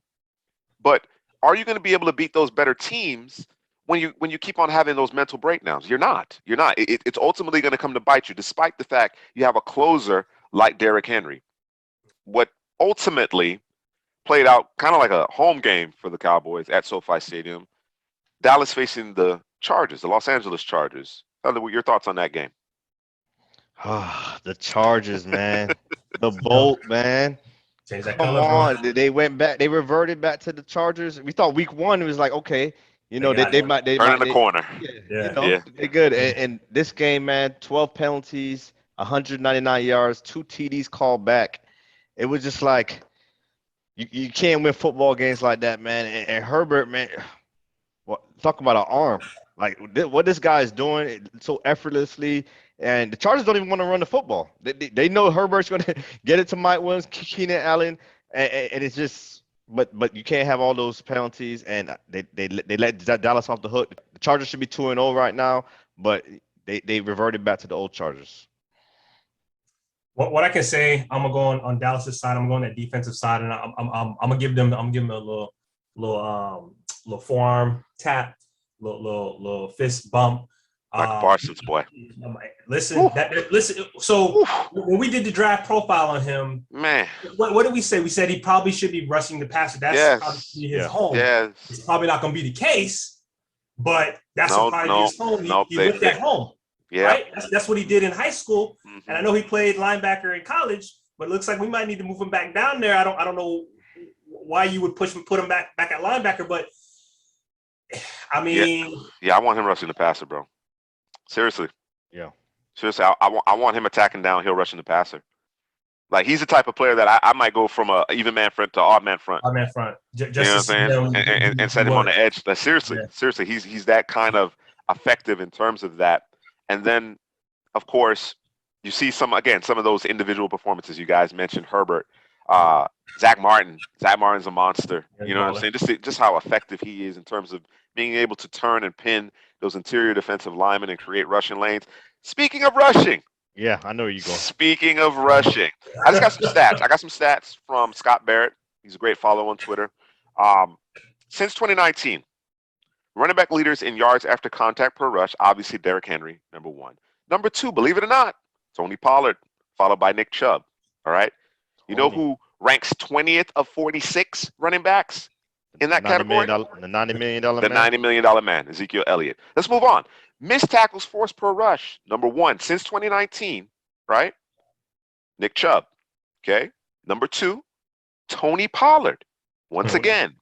But are you going to be able to beat those better teams when you keep on having those mental breakdowns? You're not. It's ultimately going to come to bite you, despite the fact you have a closer like Derrick Henry. What ultimately played out kind of like a home game for the Cowboys at SoFi Stadium. Dallas facing the Chargers, the Los Angeles Chargers. What are your thoughts on that game? The Chargers, man. The Bolt, man. Come on. They went back. They reverted back to the Chargers. We thought week 1 it was like, okay, they might turn in the corner. They're good. And this game, man, 12 penalties, 199 yards, 2 TDs called back. It was just like you can't win football games like that, man. And Herbert, man, talk about an arm. Like what this guy is doing so effortlessly. And the Chargers don't even want to run the football. They know Herbert's going to get it to Mike Williams, Keenan Allen, and it's just. But you can't have all those penalties, and they let Dallas off the hook. The Chargers should be 2-0 right now, but they reverted back to the old Chargers. What I can say, I'm gonna go on Dallas's side. I'm going on that defensive side, and I'm gonna give them a little forearm tap, little fist bump. Like Parsons, boy. Listen. So when we did the draft profile on him, man, what did we say? We said he probably should be rushing the passer. That's probably his home. Yes. It's probably not going to be the case, but that's probably his home. He lived at home. Yeah. Right? That's what he did in high school. Mm-hmm. And I know he played linebacker in college, but it looks like we might need to move him back down there. I don't know why you would put him back at linebacker, but I mean, I want him rushing the passer, bro. Seriously. Yeah. Seriously, I want him attacking downhill, rushing the passer. Like, he's the type of player that I might go from a even man front to odd man front. Odd man front. Just you know what I'm saying? And set him on the edge. Like, seriously, he's that kind of effective in terms of that. And then, of course, you see some of those individual performances you guys mentioned. Herbert, Zach Martin. Zach Martin's a monster. You know what I'm saying? Just how effective he is in terms of being able to turn and pin those interior defensive linemen and create rushing lanes. Speaking of rushing. Yeah, I know where you go. Speaking of rushing. I just got some stats. I got some stats from Scott Barrett. He's a great follow on Twitter. Since 2019, running back leaders in yards after contact per rush, obviously Derrick Henry, number one. Number two, believe it or not, Tony Pollard, followed by Nick Chubb. All right. You know who ranks 20th of 46 running backs in that category? The $90 million The man. $90 million man, Ezekiel Elliott. Let's move on. Missed tackles forced per rush, number one, since 2019, right? Nick Chubb. Okay. Number two, Tony Pollard. Once again,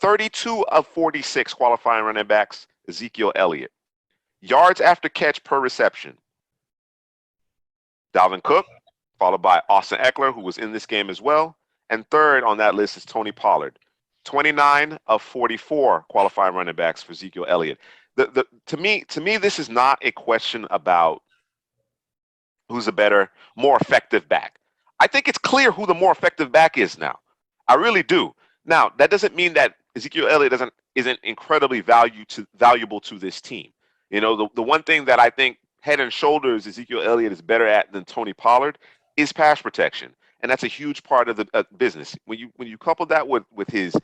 32 of 46 qualifying running backs, Ezekiel Elliott. Yards after catch per reception, Dalvin Cook, followed by Austin Eckler, who was in this game as well. And third on that list is Tony Pollard. 29 of 44 qualifying running backs for Ezekiel Elliott. To me, this is not a question about who's a better, more effective back. I think it's clear who the more effective back is now. I really do. Now, that doesn't mean that Ezekiel Elliott isn't incredibly valuable to this team. You know, the one thing that I think head and shoulders Ezekiel Elliott is better at than Tony Pollard is pass protection, and that's a huge part of the business. When you couple that with his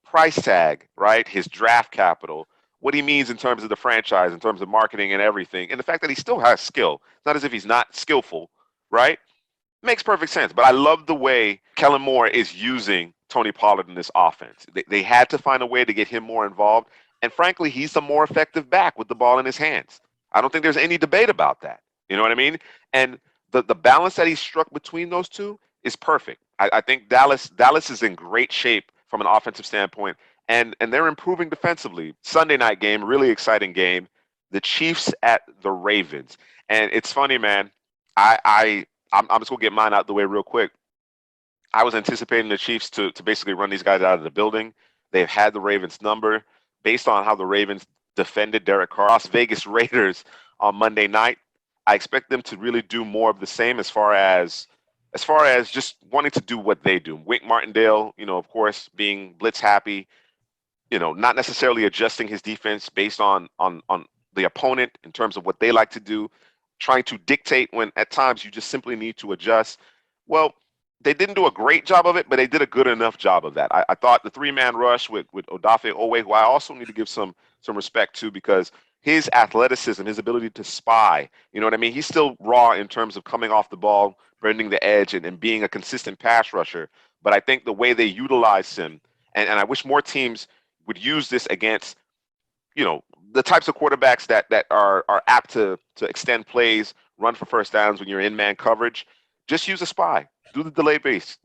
price tag, right, his draft capital, what he means in terms of the franchise, in terms of marketing and everything, and the fact that he still has skill. It's not as if he's not skillful, right? Makes perfect sense. But I love the way Kellen Moore is using Tony Pollard in this offense. They had to find a way to get him more involved. And frankly, he's the more effective back with the ball in his hands. I don't think there's any debate about that. You know what I mean? And the balance that he struck between those two is perfect. I think Dallas is in great shape from an offensive standpoint. And they're improving defensively. Sunday night game, really exciting game. The Chiefs at the Ravens. And it's funny, man. I'm just going to get mine out the way real quick. I was anticipating the Chiefs to basically run these guys out of the building. They've had the Ravens number. Based on how the Ravens defended Derek Carr, Las Vegas Raiders on Monday night, I expect them to really do more of the same as far as just wanting to do what they do. Wink Martindale, of course, being blitz happy, not necessarily adjusting his defense based on the opponent in terms of what they like to do, trying to dictate when at times you just simply need to adjust. Well, they didn't do a great job of it, but they did a good enough job of that. I thought the three-man rush with Odafe Owe, who I also need to give some respect to because his athleticism, his ability to spy, you know what I mean? He's still raw in terms of coming off the ball, bending the edge, and being a consistent pass rusher. But I think the way they utilized him, and I wish more teams would use this against, the types of quarterbacks that are apt to extend plays, run for first downs when you're in man coverage. Just use a spy. Do the delay blitz.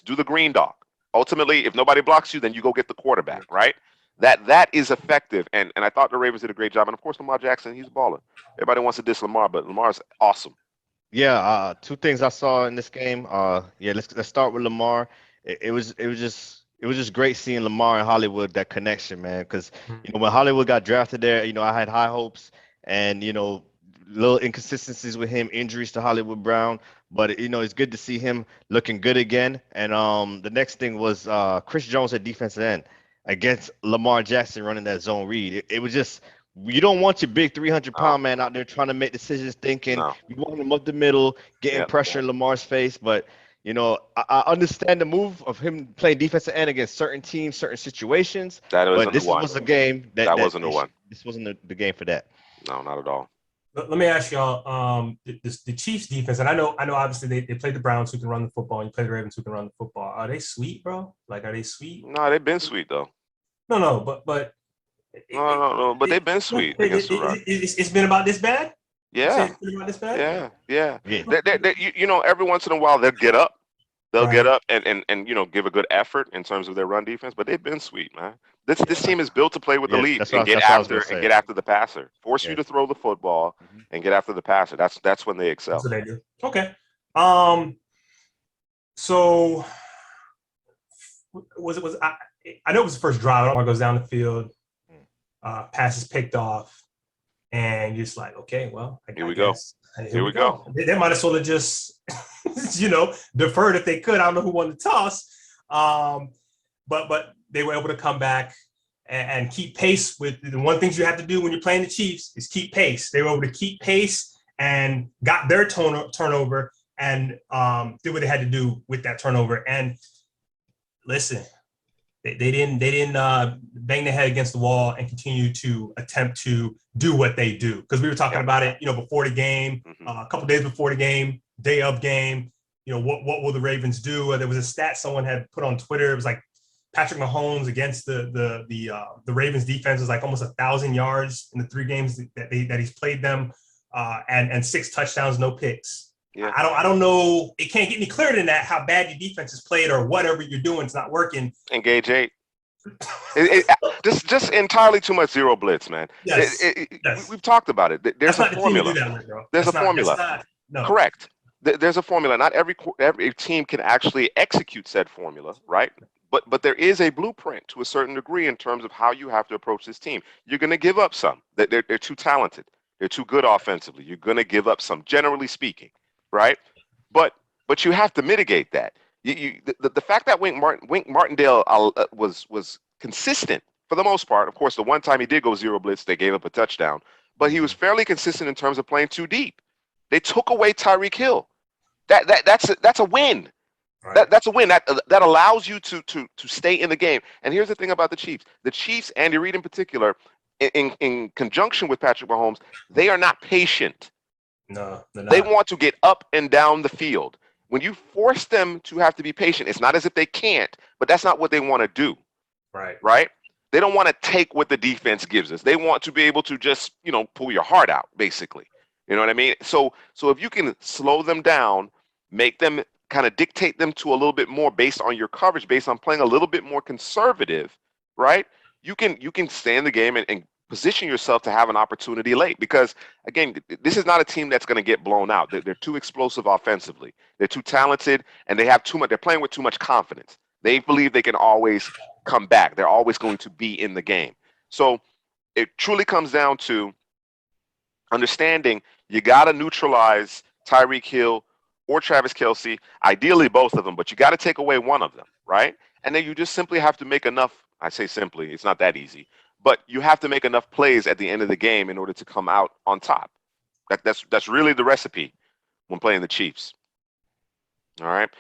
Do the green dog. Ultimately, if nobody blocks you, then you go get the quarterback, right? That is effective, and I thought the Ravens did a great job. And of course, Lamar Jackson, he's a baller. Everybody wants to diss Lamar, but Lamar's awesome. Yeah, two things I saw in this game. Let's start with Lamar. It was just great seeing Lamar and Hollywood, that connection, man. Because when Hollywood got drafted there, I had high hopes, and little inconsistencies with him, injuries to Hollywood Brown. But it's good to see him looking good again. And the next thing was Chris Jones at defensive end against Lamar Jackson running that zone read. It was just, you don't want your big 300-pound man out there trying to make decisions, thinking you want him up the middle, getting pressure in Lamar's face. But I understand the move of him playing defensive end against certain teams, certain situations. But this was a game that wasn't the one. This wasn't the game for that. No, not at all. Let me ask y'all, the Chiefs defense, and I know obviously they play the Browns who can run the football, and you play the Ravens who can run the football. Are they sweet, bro? Like, are they sweet? No, they've been sweet though. No, but but they've been sweet against the run. It's been about this bad? Yeah. It's been about this bad? Yeah. Every once in a while they'll get up. They'll get up and give a good effort in terms of their run defense, but they've been sweet, man. This team is built to play with the lead and get after the passer. Force you to throw the football and get after the passer. That's when they excel. That's what they do. Okay. So I know it was the first drive. It goes down the field, passes picked off, and you're just like, okay, well, here we go. Here we go. They might as well have just, deferred if they could. I don't know who won the toss, but they were able to come back and keep pace with the one things you have to do when you're playing the Chiefs is keep pace. They were able to keep pace and got their turnover and did what they had to do with that turnover. And listen, They didn't bang their head against the wall and continue to attempt to do what they do. Because we were talking about it, before the game, a couple days before the game, day of game. What will the Ravens do? There was a stat someone had put on Twitter. It was like Patrick Mahomes against the Ravens defense was like almost 1,000 yards in the 3 games that he's played them, and 6 touchdowns, no picks. Yeah. I don't know. It can't get any clearer than that. How bad your defense is played or whatever you're doing, it's not working. Engage 8. Just entirely too much zero blitz, man. Yes. We've talked about it. There's that's a formula. The team to do that with, bro. There's a formula. No. Correct. There's a formula. Not every team can actually execute said formula, right? But there is a blueprint to a certain degree in terms of how you have to approach this team. You're going to give up some. They're too talented. They're too good offensively. You're going to give up some, generally speaking, right? But you have to mitigate that. The fact that Wink Martindale was consistent for the most part. Of course, the one time he did go zero blitz, they gave up a touchdown. But he was fairly consistent in terms of playing too deep. They took away Tyreek Hill. That's a win. Right. That's a win. That allows you to stay in the game. And here's the thing about the Chiefs. The Chiefs, Andy Reid in particular, in conjunction with Patrick Mahomes, they are not patient. No, they're not. They want to get up and down the field. When you force them to have to be patient, it's not as if they can't, but that's not what they want to do. Right? They don't want to take what the defense gives us. They want to be able to just, pull your heart out, basically. You know what I mean? So if you can slow them down, make them kind of dictate them to a little bit more based on your coverage, based on playing a little bit more conservative, right? You can stay in the game and position yourself to have an opportunity late, because again, this is not a team that's going to get blown out. They're too explosive offensively. They're too talented, and they have too much. They're playing with too much confidence. They believe they can always come back. They're always going to be in the game. So it truly comes down to understanding you got to neutralize Tyreek Hill or Travis Kelce, ideally both of them, but you got to take away one of them, right? And then you just simply have to make enough. I say simply, it's not that easy. But you have to make enough plays at the end of the game in order to come out on top. That's really the recipe when playing the Chiefs. All right.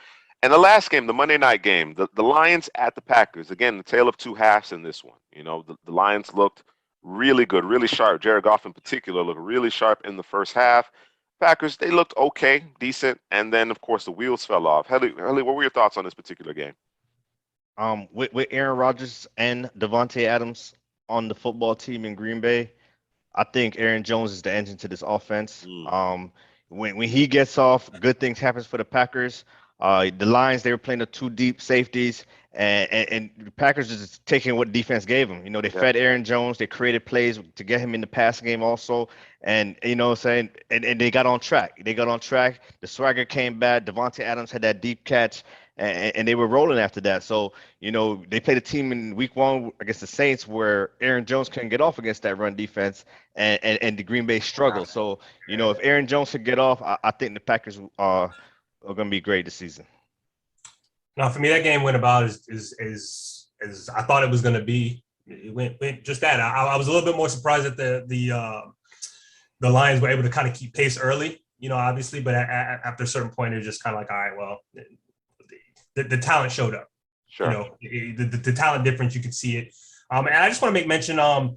And the last game, the Monday night game, the Lions at the Packers. Again, the tale of two halves in this one. The Lions looked really good, really sharp. Jared Goff in particular looked really sharp in the first half. Packers, they looked okay, decent. And then, of course, the wheels fell off. Helly, what were your thoughts on this particular game? With Aaron Rodgers and Devontae Adams on the football team in Green Bay, I think Aaron Jones is the engine to this offense. When he gets off, good things happens for the Packers. The Lions, they were playing the 2 deep safeties, and the Packers is just taking what defense gave them. They fed Aaron Jones, they created plays to get him in the passing game also, and what I'm saying, and they got on track. The swagger came back. Devontae Adams had that deep catch, and they were rolling after that. So, they played a team in week 1 against the Saints where Aaron Jones couldn't get off against that run defense, and the Green Bay struggled. So, if Aaron Jones could get off, I think the Packers are going to be great this season. Now, for me, that game went about as I thought it was going to be. It went just that. I was a little bit more surprised that the Lions were able to kind of keep pace early, obviously, but after a certain point, it was just kind of like, all right, well, the talent showed up. Sure. The talent difference, you could see it. And I just want to make mention. I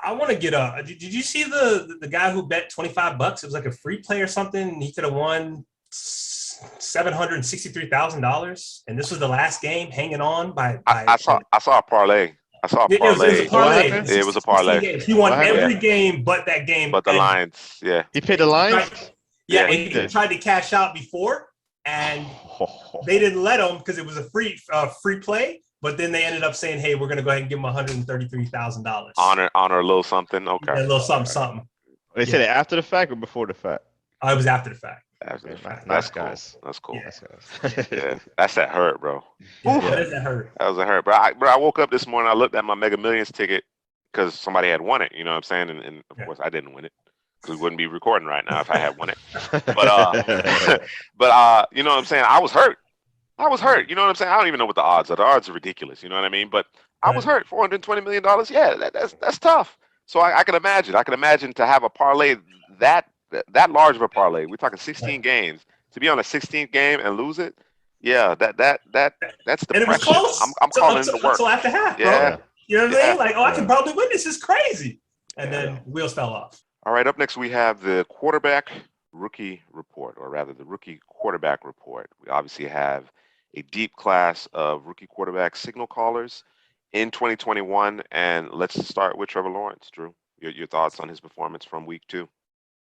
want to get did you see the guy who bet $25? It was like a free play or something. He could have won $763,000, and this was the last game. Hanging on by I saw a parlay. It was a parlay. It was a parlay. He won every game but that game. But the Lions, yeah. He paid the Lions? And he tried to cash out before, and they didn't let him because it was a free play. But then they ended up saying, "Hey, we're going to go ahead and give him $133,000." Honor a little something. Okay. A little something. They said it after the fact or before the fact? It was after the fact. That's guys. That's cool. Yeah. Yeah, that's that hurt, bro. Yeah, that hurt. That was a hurt, bro. I woke up this morning. I looked at my Mega Millions ticket because somebody had won it. You know what I'm saying? And of course, I didn't win it because we wouldn't be recording right now if I had won it. But you know what I'm saying? I was hurt. You know what I'm saying? I don't even know what the odds are. The odds are ridiculous. You know what I mean? But I was hurt. $420 million. Yeah, that's tough. So I can imagine. I can imagine to have a parlay that large of a parlay. We're talking 16 games. To be on a 16th game and lose it, Yeah, that's And it was depression. close I'm calling him to work. until after half, bro. Yeah. You know what I mean? Like, I Yeah. can probably win. This is crazy. And Yeah. then wheels fell off. All right, up next we have the quarterback rookie report, or rather the rookie quarterback report. We obviously have a deep class of rookie quarterback signal callers in 2021, and let's start with Trevor Lawrence. Drew, your thoughts on his performance from week 2?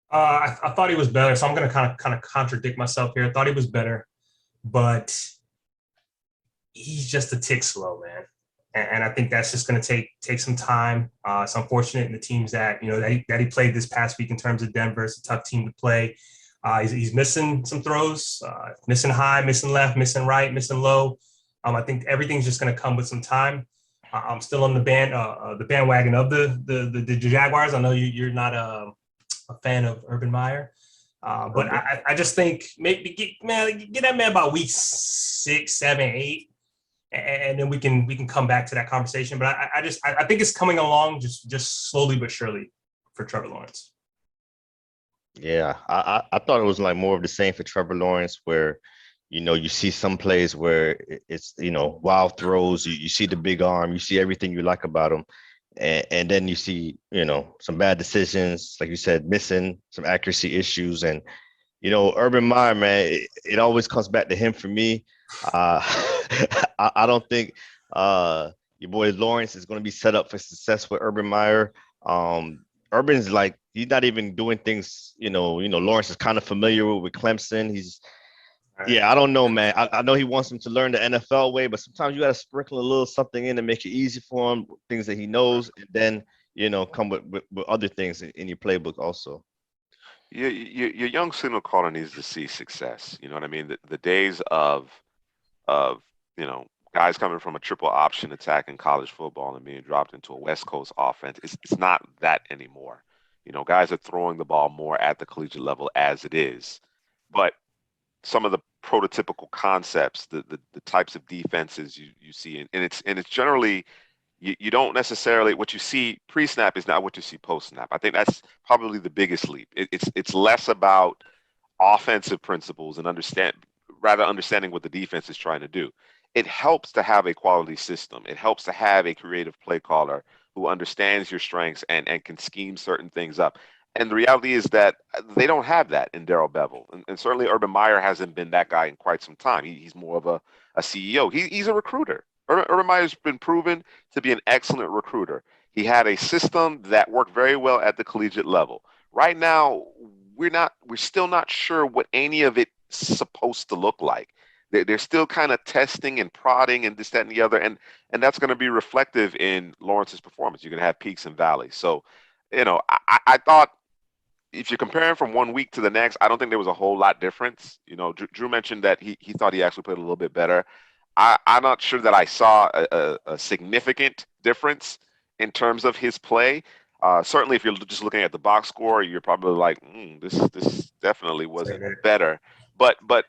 I thought he was better, so I'm going to kind of contradict myself here. I thought he was better, but he's just a tick slow, man. And I think that's just going to take some time. It's unfortunate in the teams that he played this past week in terms of Denver. It's a tough team to play. He's missing some throws, missing high, missing left, missing right, missing low. I think everything's just going to come with some time. I'm still on the bandwagon of the Jaguars. I know you're not a fan of Urban Meyer, but I just think maybe get that man about week 6, 7, 8. And then we can come back to that conversation. But I think it's coming along just slowly but surely for Trevor Lawrence. Yeah, I thought it was like more of the same for Trevor Lawrence, where you see some plays where it's wild throws, you see the big arm, you see everything you like about him, and then you see some bad decisions, like you said, missing some accuracy issues, and Urban Meyer, man, it always comes back to him for me. I don't think your boy Lawrence is going to be set up for success with Urban Meyer. Urban's like, he's not even doing things, Lawrence is kind of familiar with Clemson. I don't know, man. I know he wants him to learn the NFL way, but sometimes you got to sprinkle a little something in to make it easy for him, things that he knows, and then, come with other things in your playbook also. Your young signal caller needs to see success. You know what I mean? The days of guys coming from a triple option attack in college football and being dropped into a West Coast offense, it's not that anymore. Guys are throwing the ball more at the collegiate level as it is. But some of the prototypical concepts, the types of defenses you see, and it's generally you don't necessarily, what you see pre-snap is not what you see post-snap. I think that's probably the biggest leap. It's less about offensive principles and understanding what the defense is trying to do. It helps to have a quality system. It helps to have a creative play caller who understands your strengths and can scheme certain things up. And the reality is that they don't have that in Darrell Bevell. And certainly Urban Meyer hasn't been that guy in quite some time. He's more of a CEO. He's a recruiter. Urban Meyer's been proven to be an excellent recruiter. He had a system that worked very well at the collegiate level. Right now, we're still not sure what any of it's supposed to look like. They're still kind of testing and prodding and this, that, and the other. And that's going to be reflective in Lawrence's performance. You're going to have peaks and valleys. So, I thought, if you're comparing from 1 week to the next, I don't think there was a whole lot difference. Drew mentioned that he thought he actually played a little bit better. I'm not sure that I saw a significant difference in terms of his play. Certainly, if you're just looking at the box score, you're probably like, this definitely wasn't better. But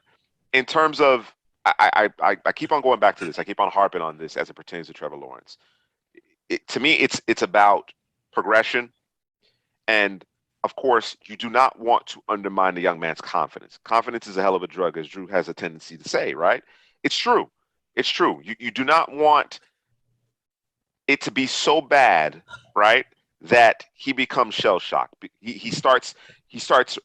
in terms of, I keep on going back to this. I keep on harping on this as it pertains to Trevor Lawrence. To me, it's about progression, and of course, you do not want to undermine the young man's confidence. Confidence is a hell of a drug, as Drew has a tendency to say, right? It's true. It's true. You do not want it to be so bad, right, that he becomes shell shocked. He starts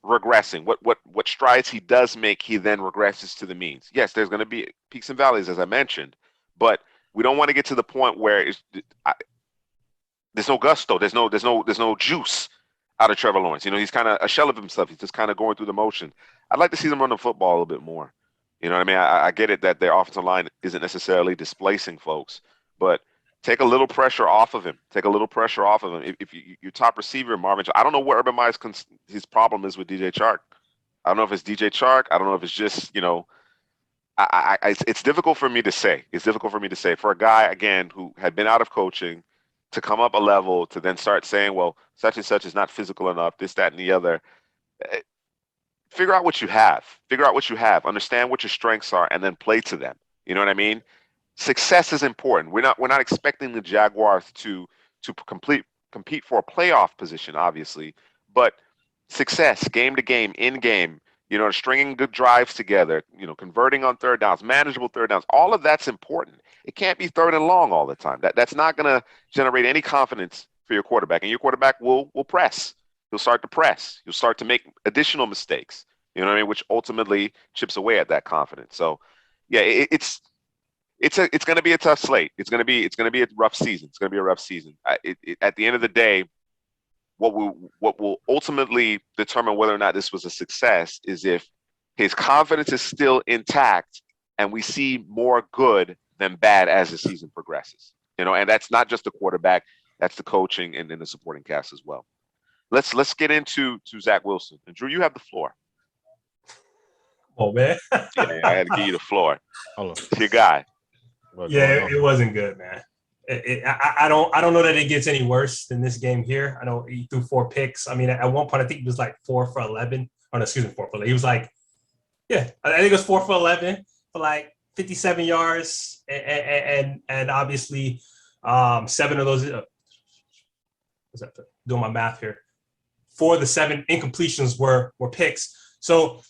regressing. What strides he does make, he then regresses to the means. Yes, there's going to be peaks and valleys, as I mentioned, but we don't want to get to the point where there's no gusto, there's no juice out of Trevor Lawrence. He's kind of a shell of himself. He's just kind of going through the motion. I'd like to see them run the football a little bit more. You know what I mean? I get it that their offensive line isn't necessarily displacing folks, but take a little pressure off of him. Take a little pressure off of him. If your top receiver, Marvin, I don't know what Urban Meyer's his problem is with DJ Chark. I don't know if it's DJ Chark. I don't know if it's just, it's difficult for me to say. It's difficult for me to say for a guy, again, who had been out of coaching, to come up a level to then start saying, well, such and such is not physical enough, this, that, and the other. Figure out what you have. Understand what your strengths are, and then play to them. You know what I mean? Success is important. We're not expecting the Jaguars to compete for a playoff position, obviously, but success, game to game, in game, stringing good drives together, converting on third downs, manageable third downs. All of that's important. It can't be third and long all the time. That's not going to generate any confidence for your quarterback, and your quarterback will press. He'll start to press. You'll start to make additional mistakes. You know what I mean? Which ultimately chips away at that confidence. So, yeah, it's going to be a tough slate. It's going to be a rough season. It's going to be a rough season. At the end of the day, what will ultimately determine whether or not this was a success is if his confidence is still intact and we see more good than bad as the season progresses. And that's not just the quarterback, that's the coaching and the supporting cast as well. Let's get into Zach Wilson. And Drew, you have the floor. Oh man. Yeah, I had to give you the floor. Hold on. It's your guy. Yeah, it wasn't good, man. I don't know that it gets any worse than this game here. I know he threw 4 picks. I mean, at one point I think he was like 4 for 11. Oh no, excuse me, 4 for 11. He was like, yeah, I think it was 4 for 11 for like 57 yards, and obviously 7 of those. What's that? Doing my math here. 4 of the 7 incompletions were picks. So.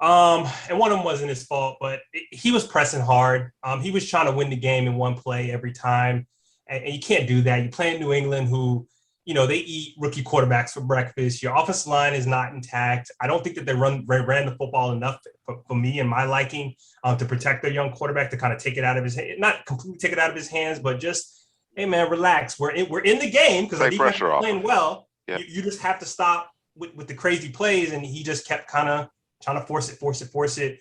And one of them wasn't his fault, but he was pressing hard. He was trying to win the game in one play every time. And you can't do that. You play in New England who, they eat rookie quarterbacks for breakfast. Your offensive line is not intact. I don't think that they ran the football enough for me and my liking to protect their young quarterback, to kind of take it out of his hand, not completely take it out of his hands, but just, hey man, relax. We're in the game because I think he's playing well. Yeah. You just have to stop with the crazy plays. And he just kept kind of trying to force it.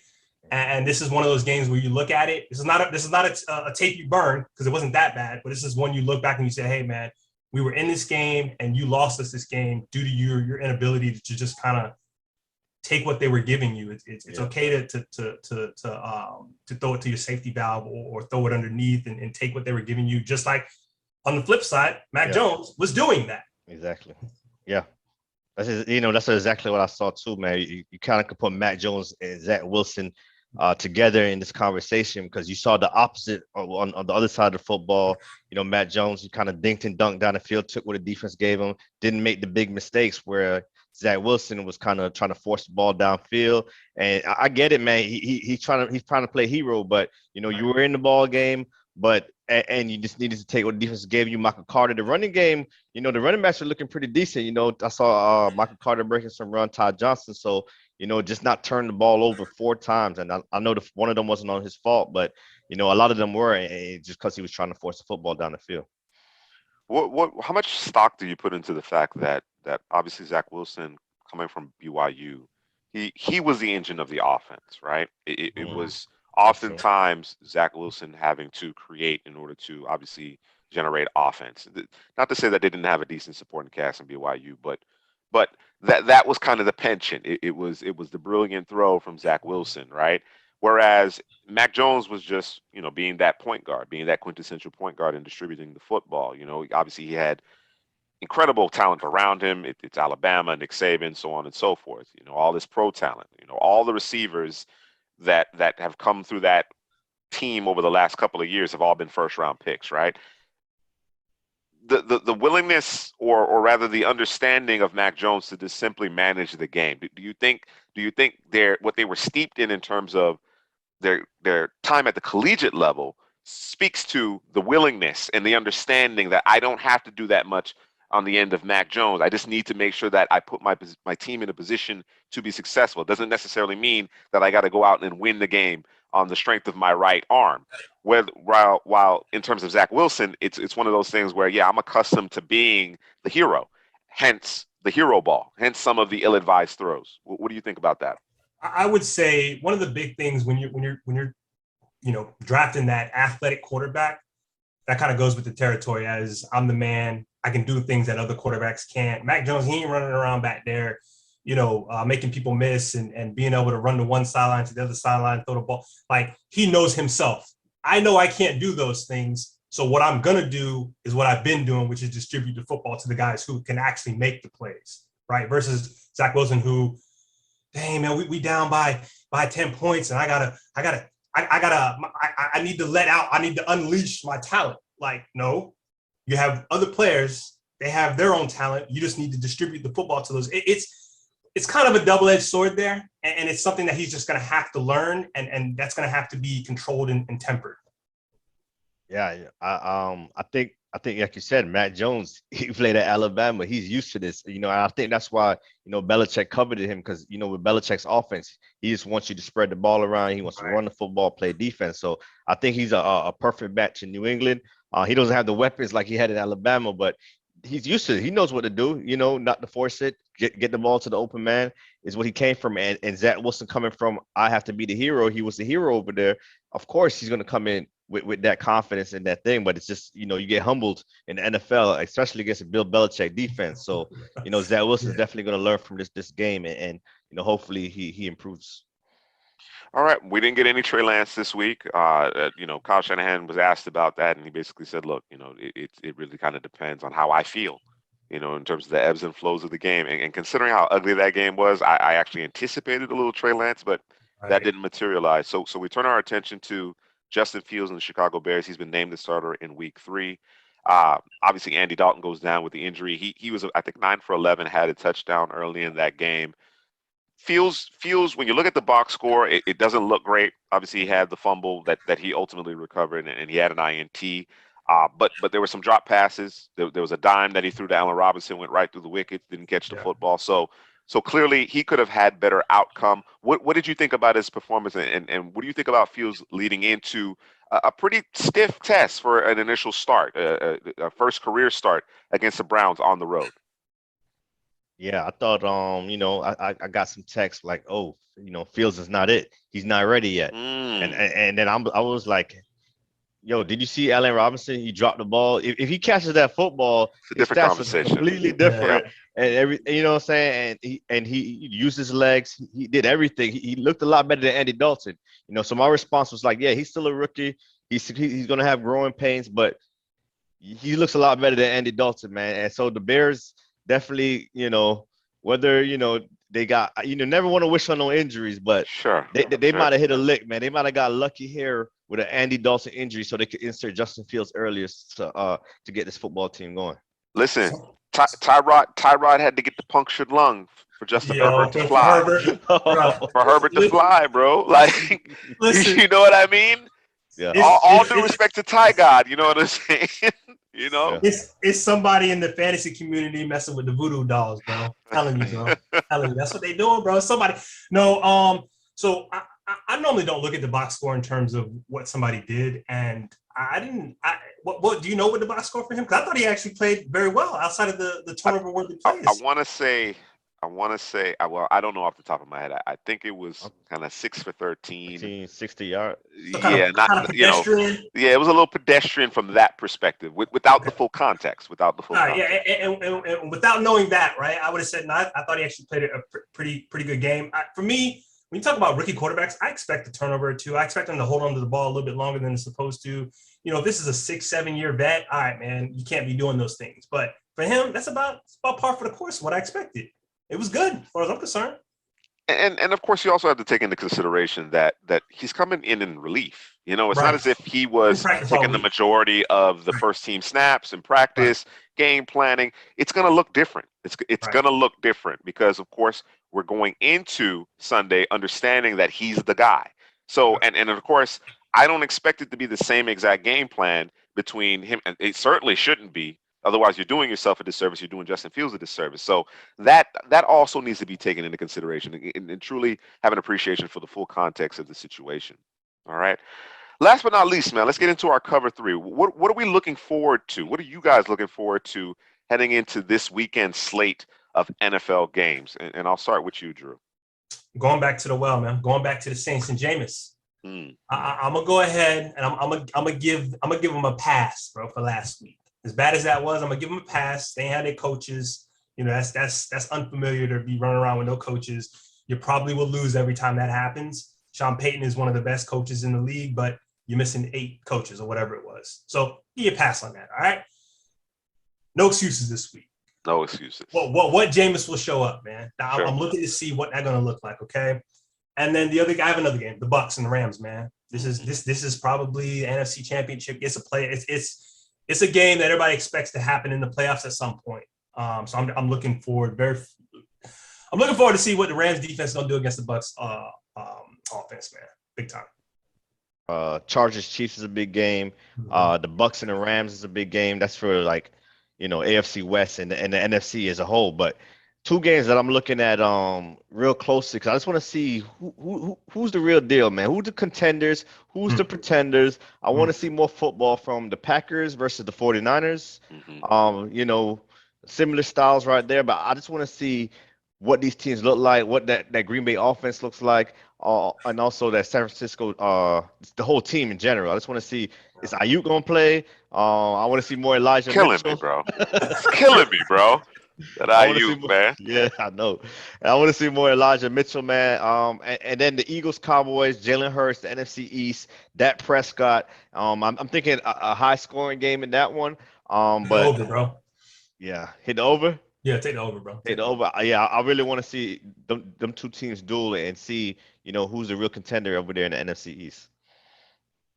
And this is one of those games where you look at it. This is not a tape you burn because it wasn't that bad, but this is one you look back and you say, hey man, we were in this game and you lost us this game due to your inability to just kind of take what they were giving you. It's okay to throw it to your safety valve or throw it underneath and take what they were giving you. Just like on the flip side, Mac Jones was doing that. Exactly. Yeah. That's exactly what I saw too, man. You kind of could put Mac Jones and Zach Wilson together in this conversation because you saw the opposite on the other side of the football. Mac Jones, he kind of dinked and dunked down the field, took what the defense gave him, didn't make the big mistakes, where Zach Wilson was kind of trying to force the ball downfield. And I get it, man. He's trying to play hero, but you were in the ball game. But and you just needed to take what the defense gave you. Michael Carter, the running game, the running backs are looking pretty decent. I saw Michael Carter breaking some run, Todd Johnson. So, just not turn the ball over 4 times. And I know one of them wasn't on his fault, but, a lot of them were just because he was trying to force the football down the field. How much stock do you put into the fact that obviously Zach Wilson, coming from BYU, he was the engine of the offense, right? It was oftentimes Zach Wilson having to create in order to obviously generate offense. Not to say that they didn't have a decent supporting cast in BYU, but that was kind of the penchant. It was the brilliant throw from Zach Wilson, right? Whereas Mac Jones was just, being that point guard, being that quintessential point guard and distributing the football. Obviously he had incredible talent around him. It's Alabama, Nick Saban, so on and so forth. All this pro talent, all the receivers that have come through that team over the last couple of years have all been first round picks, right? The willingness or rather the understanding of Mac Jones to just simply manage the game. Do you think what they were steeped in terms of their time at the collegiate level speaks to the willingness and the understanding that I don't have to do that much on the end of Mac Jones. I just need to make sure that I put my team in a position to be successful. It doesn't necessarily mean that I got to go out and win the game on the strength of my right arm. While in terms of Zach Wilson, it's one of those things where, I'm accustomed to being the hero, hence the hero ball, hence some of the ill-advised throws. What do you think about that? I would say one of the big things when you're drafting that athletic quarterback, that kind of goes with the territory as I'm the man. I can do things that other quarterbacks can't. Mac Jones, he ain't running around back there, making people miss and being able to run to one sideline to the other sideline, throw the ball. Like, he knows himself. I know I can't do those things. So what I'm going to do is what I've been doing, which is distribute the football to the guys who can actually make the plays, right? Versus Zach Wilson, who, dang, man, we down by 10 points and I need to let out, I need to unleash my talent. Like, no, you have other players, they have their own talent. You just need to distribute the football to those. It's it's kind of a double-edged sword there, and it's something that he's just going to have to learn, and that's going to have to be controlled and tempered. Yeah, I think like you said, Matt Jones, he played at Alabama. He's used to this, and I think that's why Belichick coveted him because with Belichick's offense, he just wants you to spread the ball around. He wants to run the football, play defense. So I think he's a perfect match in New England. He doesn't have the weapons like he had in Alabama, but he's used to it. He knows what to do. Not to force it. Get the ball to the open man is what he came from. And Zach Wilson coming from, I have to be the hero. He was the hero over there. Of course, he's going to come in with that confidence and that thing, but it's just, you get humbled in the NFL, especially against a Bill Belichick defense. So, Zach Wilson is definitely going to learn from this game, and hopefully he improves. All right, we didn't get any Trey Lance this week. Kyle Shanahan was asked about that, and he basically said, "Look, it really kind of depends on how I feel, in terms of the ebbs and flows of the game. And considering how ugly that game was, I actually anticipated a little Trey Lance, but that didn't materialize. So we turn our attention to Justin Fields and the Chicago Bears. He's been named the starter in Week 3. Obviously, Andy Dalton goes down with the injury. He was, I think, 9 for 11, had a touchdown early in that game. Feels when you look at the box score, it doesn't look great. Obviously, he had the fumble that he ultimately recovered, and he had an INT. But there were some drop passes. There was a dime that he threw to Allen Robinson, went right through the wickets, didn't catch the football. So clearly he could have had better outcome. What did you think about his performance, and what do you think about Fields leading into a pretty stiff test for an initial start, a first career start against the Browns on the road? Yeah, I thought, I got some text like, oh, Fields is not it. He's not ready yet. And then I was like, yo, did you see Allen Robinson? He dropped the ball. If he catches that football, it's a different conversation. Completely different. Yeah. And you know what I'm saying? And he used his legs. He did everything. He looked a lot better than Andy Dalton. So my response was like, yeah, he's still a rookie. He's gonna have growing pains, but he looks a lot better than Andy Dalton, man. And so the Bears definitely, whether they got, never want to wish on no injuries, but they might have hit a lick, man. They might have got lucky here with an Andy Dalton injury, so they could insert Justin Fields earlier to get this football team going. Listen, Tyrod had to get the punctured lung for Justin Herbert to fly. For Herbert to fly, bro. Like, listen, you know what I mean? Yeah. All due respect to Ty God, you know what I'm saying? It's somebody in the fantasy community messing with the voodoo dolls, bro. Telling you, bro. Telling you, that's what they doing, bro. Somebody. No, so I normally don't look at the box score in terms of what somebody did, and I didn't. What do you know what the box score for him? Because I thought he actually played very well outside of the turnover-worthy plays. I want to say. Well, I don't know off the top of my head. I think it was kind of 6 for 13. 60 yards. Yeah, yeah, it was a little pedestrian from that perspective, without the full context. Context. And without knowing that, right, I would have said, no, I thought he actually played a pretty good game. For me, when you talk about rookie quarterbacks, I expect a turnover or two. I expect them to hold on to the ball a little bit longer than it's supposed to. If this is a 6-7 year vet, all right, man, you can't be doing those things. But for him, that's about par for the course, what I expected. It was good, as far as I'm concerned. And of course, you also have to take into consideration that he's coming in relief. It's not as if he was taking the majority of the first team snaps in practice, game planning. It's going to look different. It's going to look different because, of course, we're going into Sunday understanding that he's the guy. So, and of course, I don't expect it to be the same exact game plan between him, and it certainly shouldn't be. Otherwise, you're doing yourself a disservice. You're doing Justin Fields a disservice. So that also needs to be taken into consideration and truly have an appreciation for the full context of the situation. All right. Last but not least, man, let's get into our cover 3. What are we looking forward to? What are you guys looking forward to heading into this weekend slate of NFL games? And I'll start with you, Drew. Going back to the well, man. Going back to the Saints and Jameis. I'm gonna go ahead and I'm gonna give them a pass, bro, for last week. As bad as that was, I'm gonna give them a pass. They had their coaches. That's unfamiliar to be running around with no coaches. You probably will lose every time that happens. Sean Payton is one of the best coaches in the league, but you're missing 8 coaches or whatever it was. So give you a pass on that. All right. No excuses this week. No excuses. What Jameis will show up, man. Now, sure. I'm looking to see what that's gonna look like. Okay. And then the other guy, I have another game, the Bucs and the Rams, man. This is probably the NFC Championship. It's a play. It's a game that everybody expects to happen in the playoffs at some point. So I'm looking forward I'm looking forward to see what the Rams defense is gonna do against the Bucks offense, man. Big time. Chargers Chiefs is a big game. The Bucks and the Rams is a big game. That's for like, AFC West and the NFC as a whole. But two games that I'm looking at real closely because I just want to see who's the real deal, man. Who's the contenders? Who's the pretenders? I want to see more football from the Packers versus the 49ers. Similar styles right there, but I just want to see what these teams look like, what that Green Bay offense looks like, and also that San Francisco, the whole team in general. I just want to see, is Ayuk going to play? I want to see more Elijah Mitchell. Me, bro. It's killing me, bro. That Ayuk, man. Yeah, I know. And I want to see more Elijah Mitchell, man. And then the Eagles, Cowboys, Jalen Hurts, the NFC East, Dak Prescott. I'm thinking a high-scoring game in that one. But over, bro. Yeah, hit the over. Yeah, take the over, bro. Hit the over. Yeah, I really want to see them two teams duel and see, who's the real contender over there in the NFC East.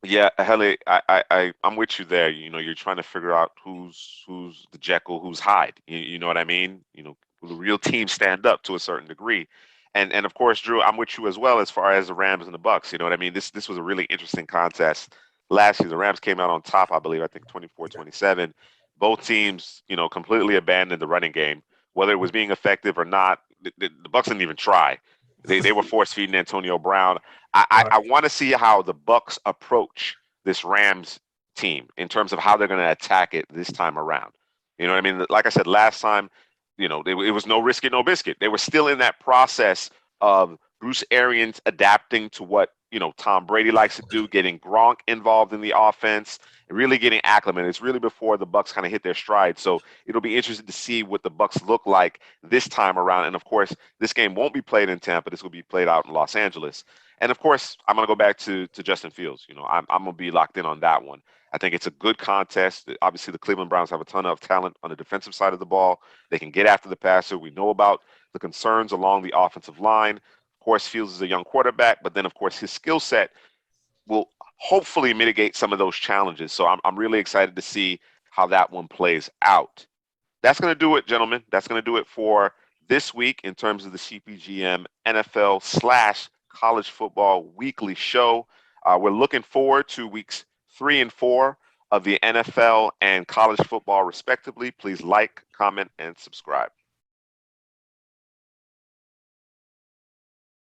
Yeah, Helly, I'm with you there. You're trying to figure out who's the Jekyll, who's Hyde. You know what I mean? Will the real team stand up to a certain degree? And of course, Drew, I'm with you as well as far as the Rams and the Bucks. You know what I mean? This was a really interesting contest. Last year, the Rams came out on top, I believe, I think 24-27. Both teams, completely abandoned the running game, whether it was being effective or not. The Bucks didn't even try. They were force feeding Antonio Brown. I want to see how the Bucks approach this Rams team in terms of how they're going to attack it this time around. You know what I mean? Like I said last time, it was no risk it, no biscuit. They were still in that process of Bruce Arians adapting to what Tom Brady likes to do, getting Gronk involved in the offense, and really getting acclimated. It's really before the Bucks kind of hit their stride. So it'll be interesting to see what the Bucks look like this time around. And of course, this game won't be played in Tampa. This will be played out in Los Angeles. And of course, I'm going to go back to Justin Fields. I'm going to be locked in on that one. I think it's a good contest. Obviously, the Cleveland Browns have a ton of talent on the defensive side of the ball. They can get after the passer. We know about the concerns along the offensive line. Of course, Fields is a young quarterback, but then, of course, his skill set will hopefully mitigate some of those challenges. So I'm really excited to see how that one plays out. That's going to do it, gentlemen. That's going to do it for this week in terms of the CPGM NFL/college football weekly show. We're looking forward to weeks 3 and 4 of the NFL and college football, respectively. Please like, comment, and subscribe.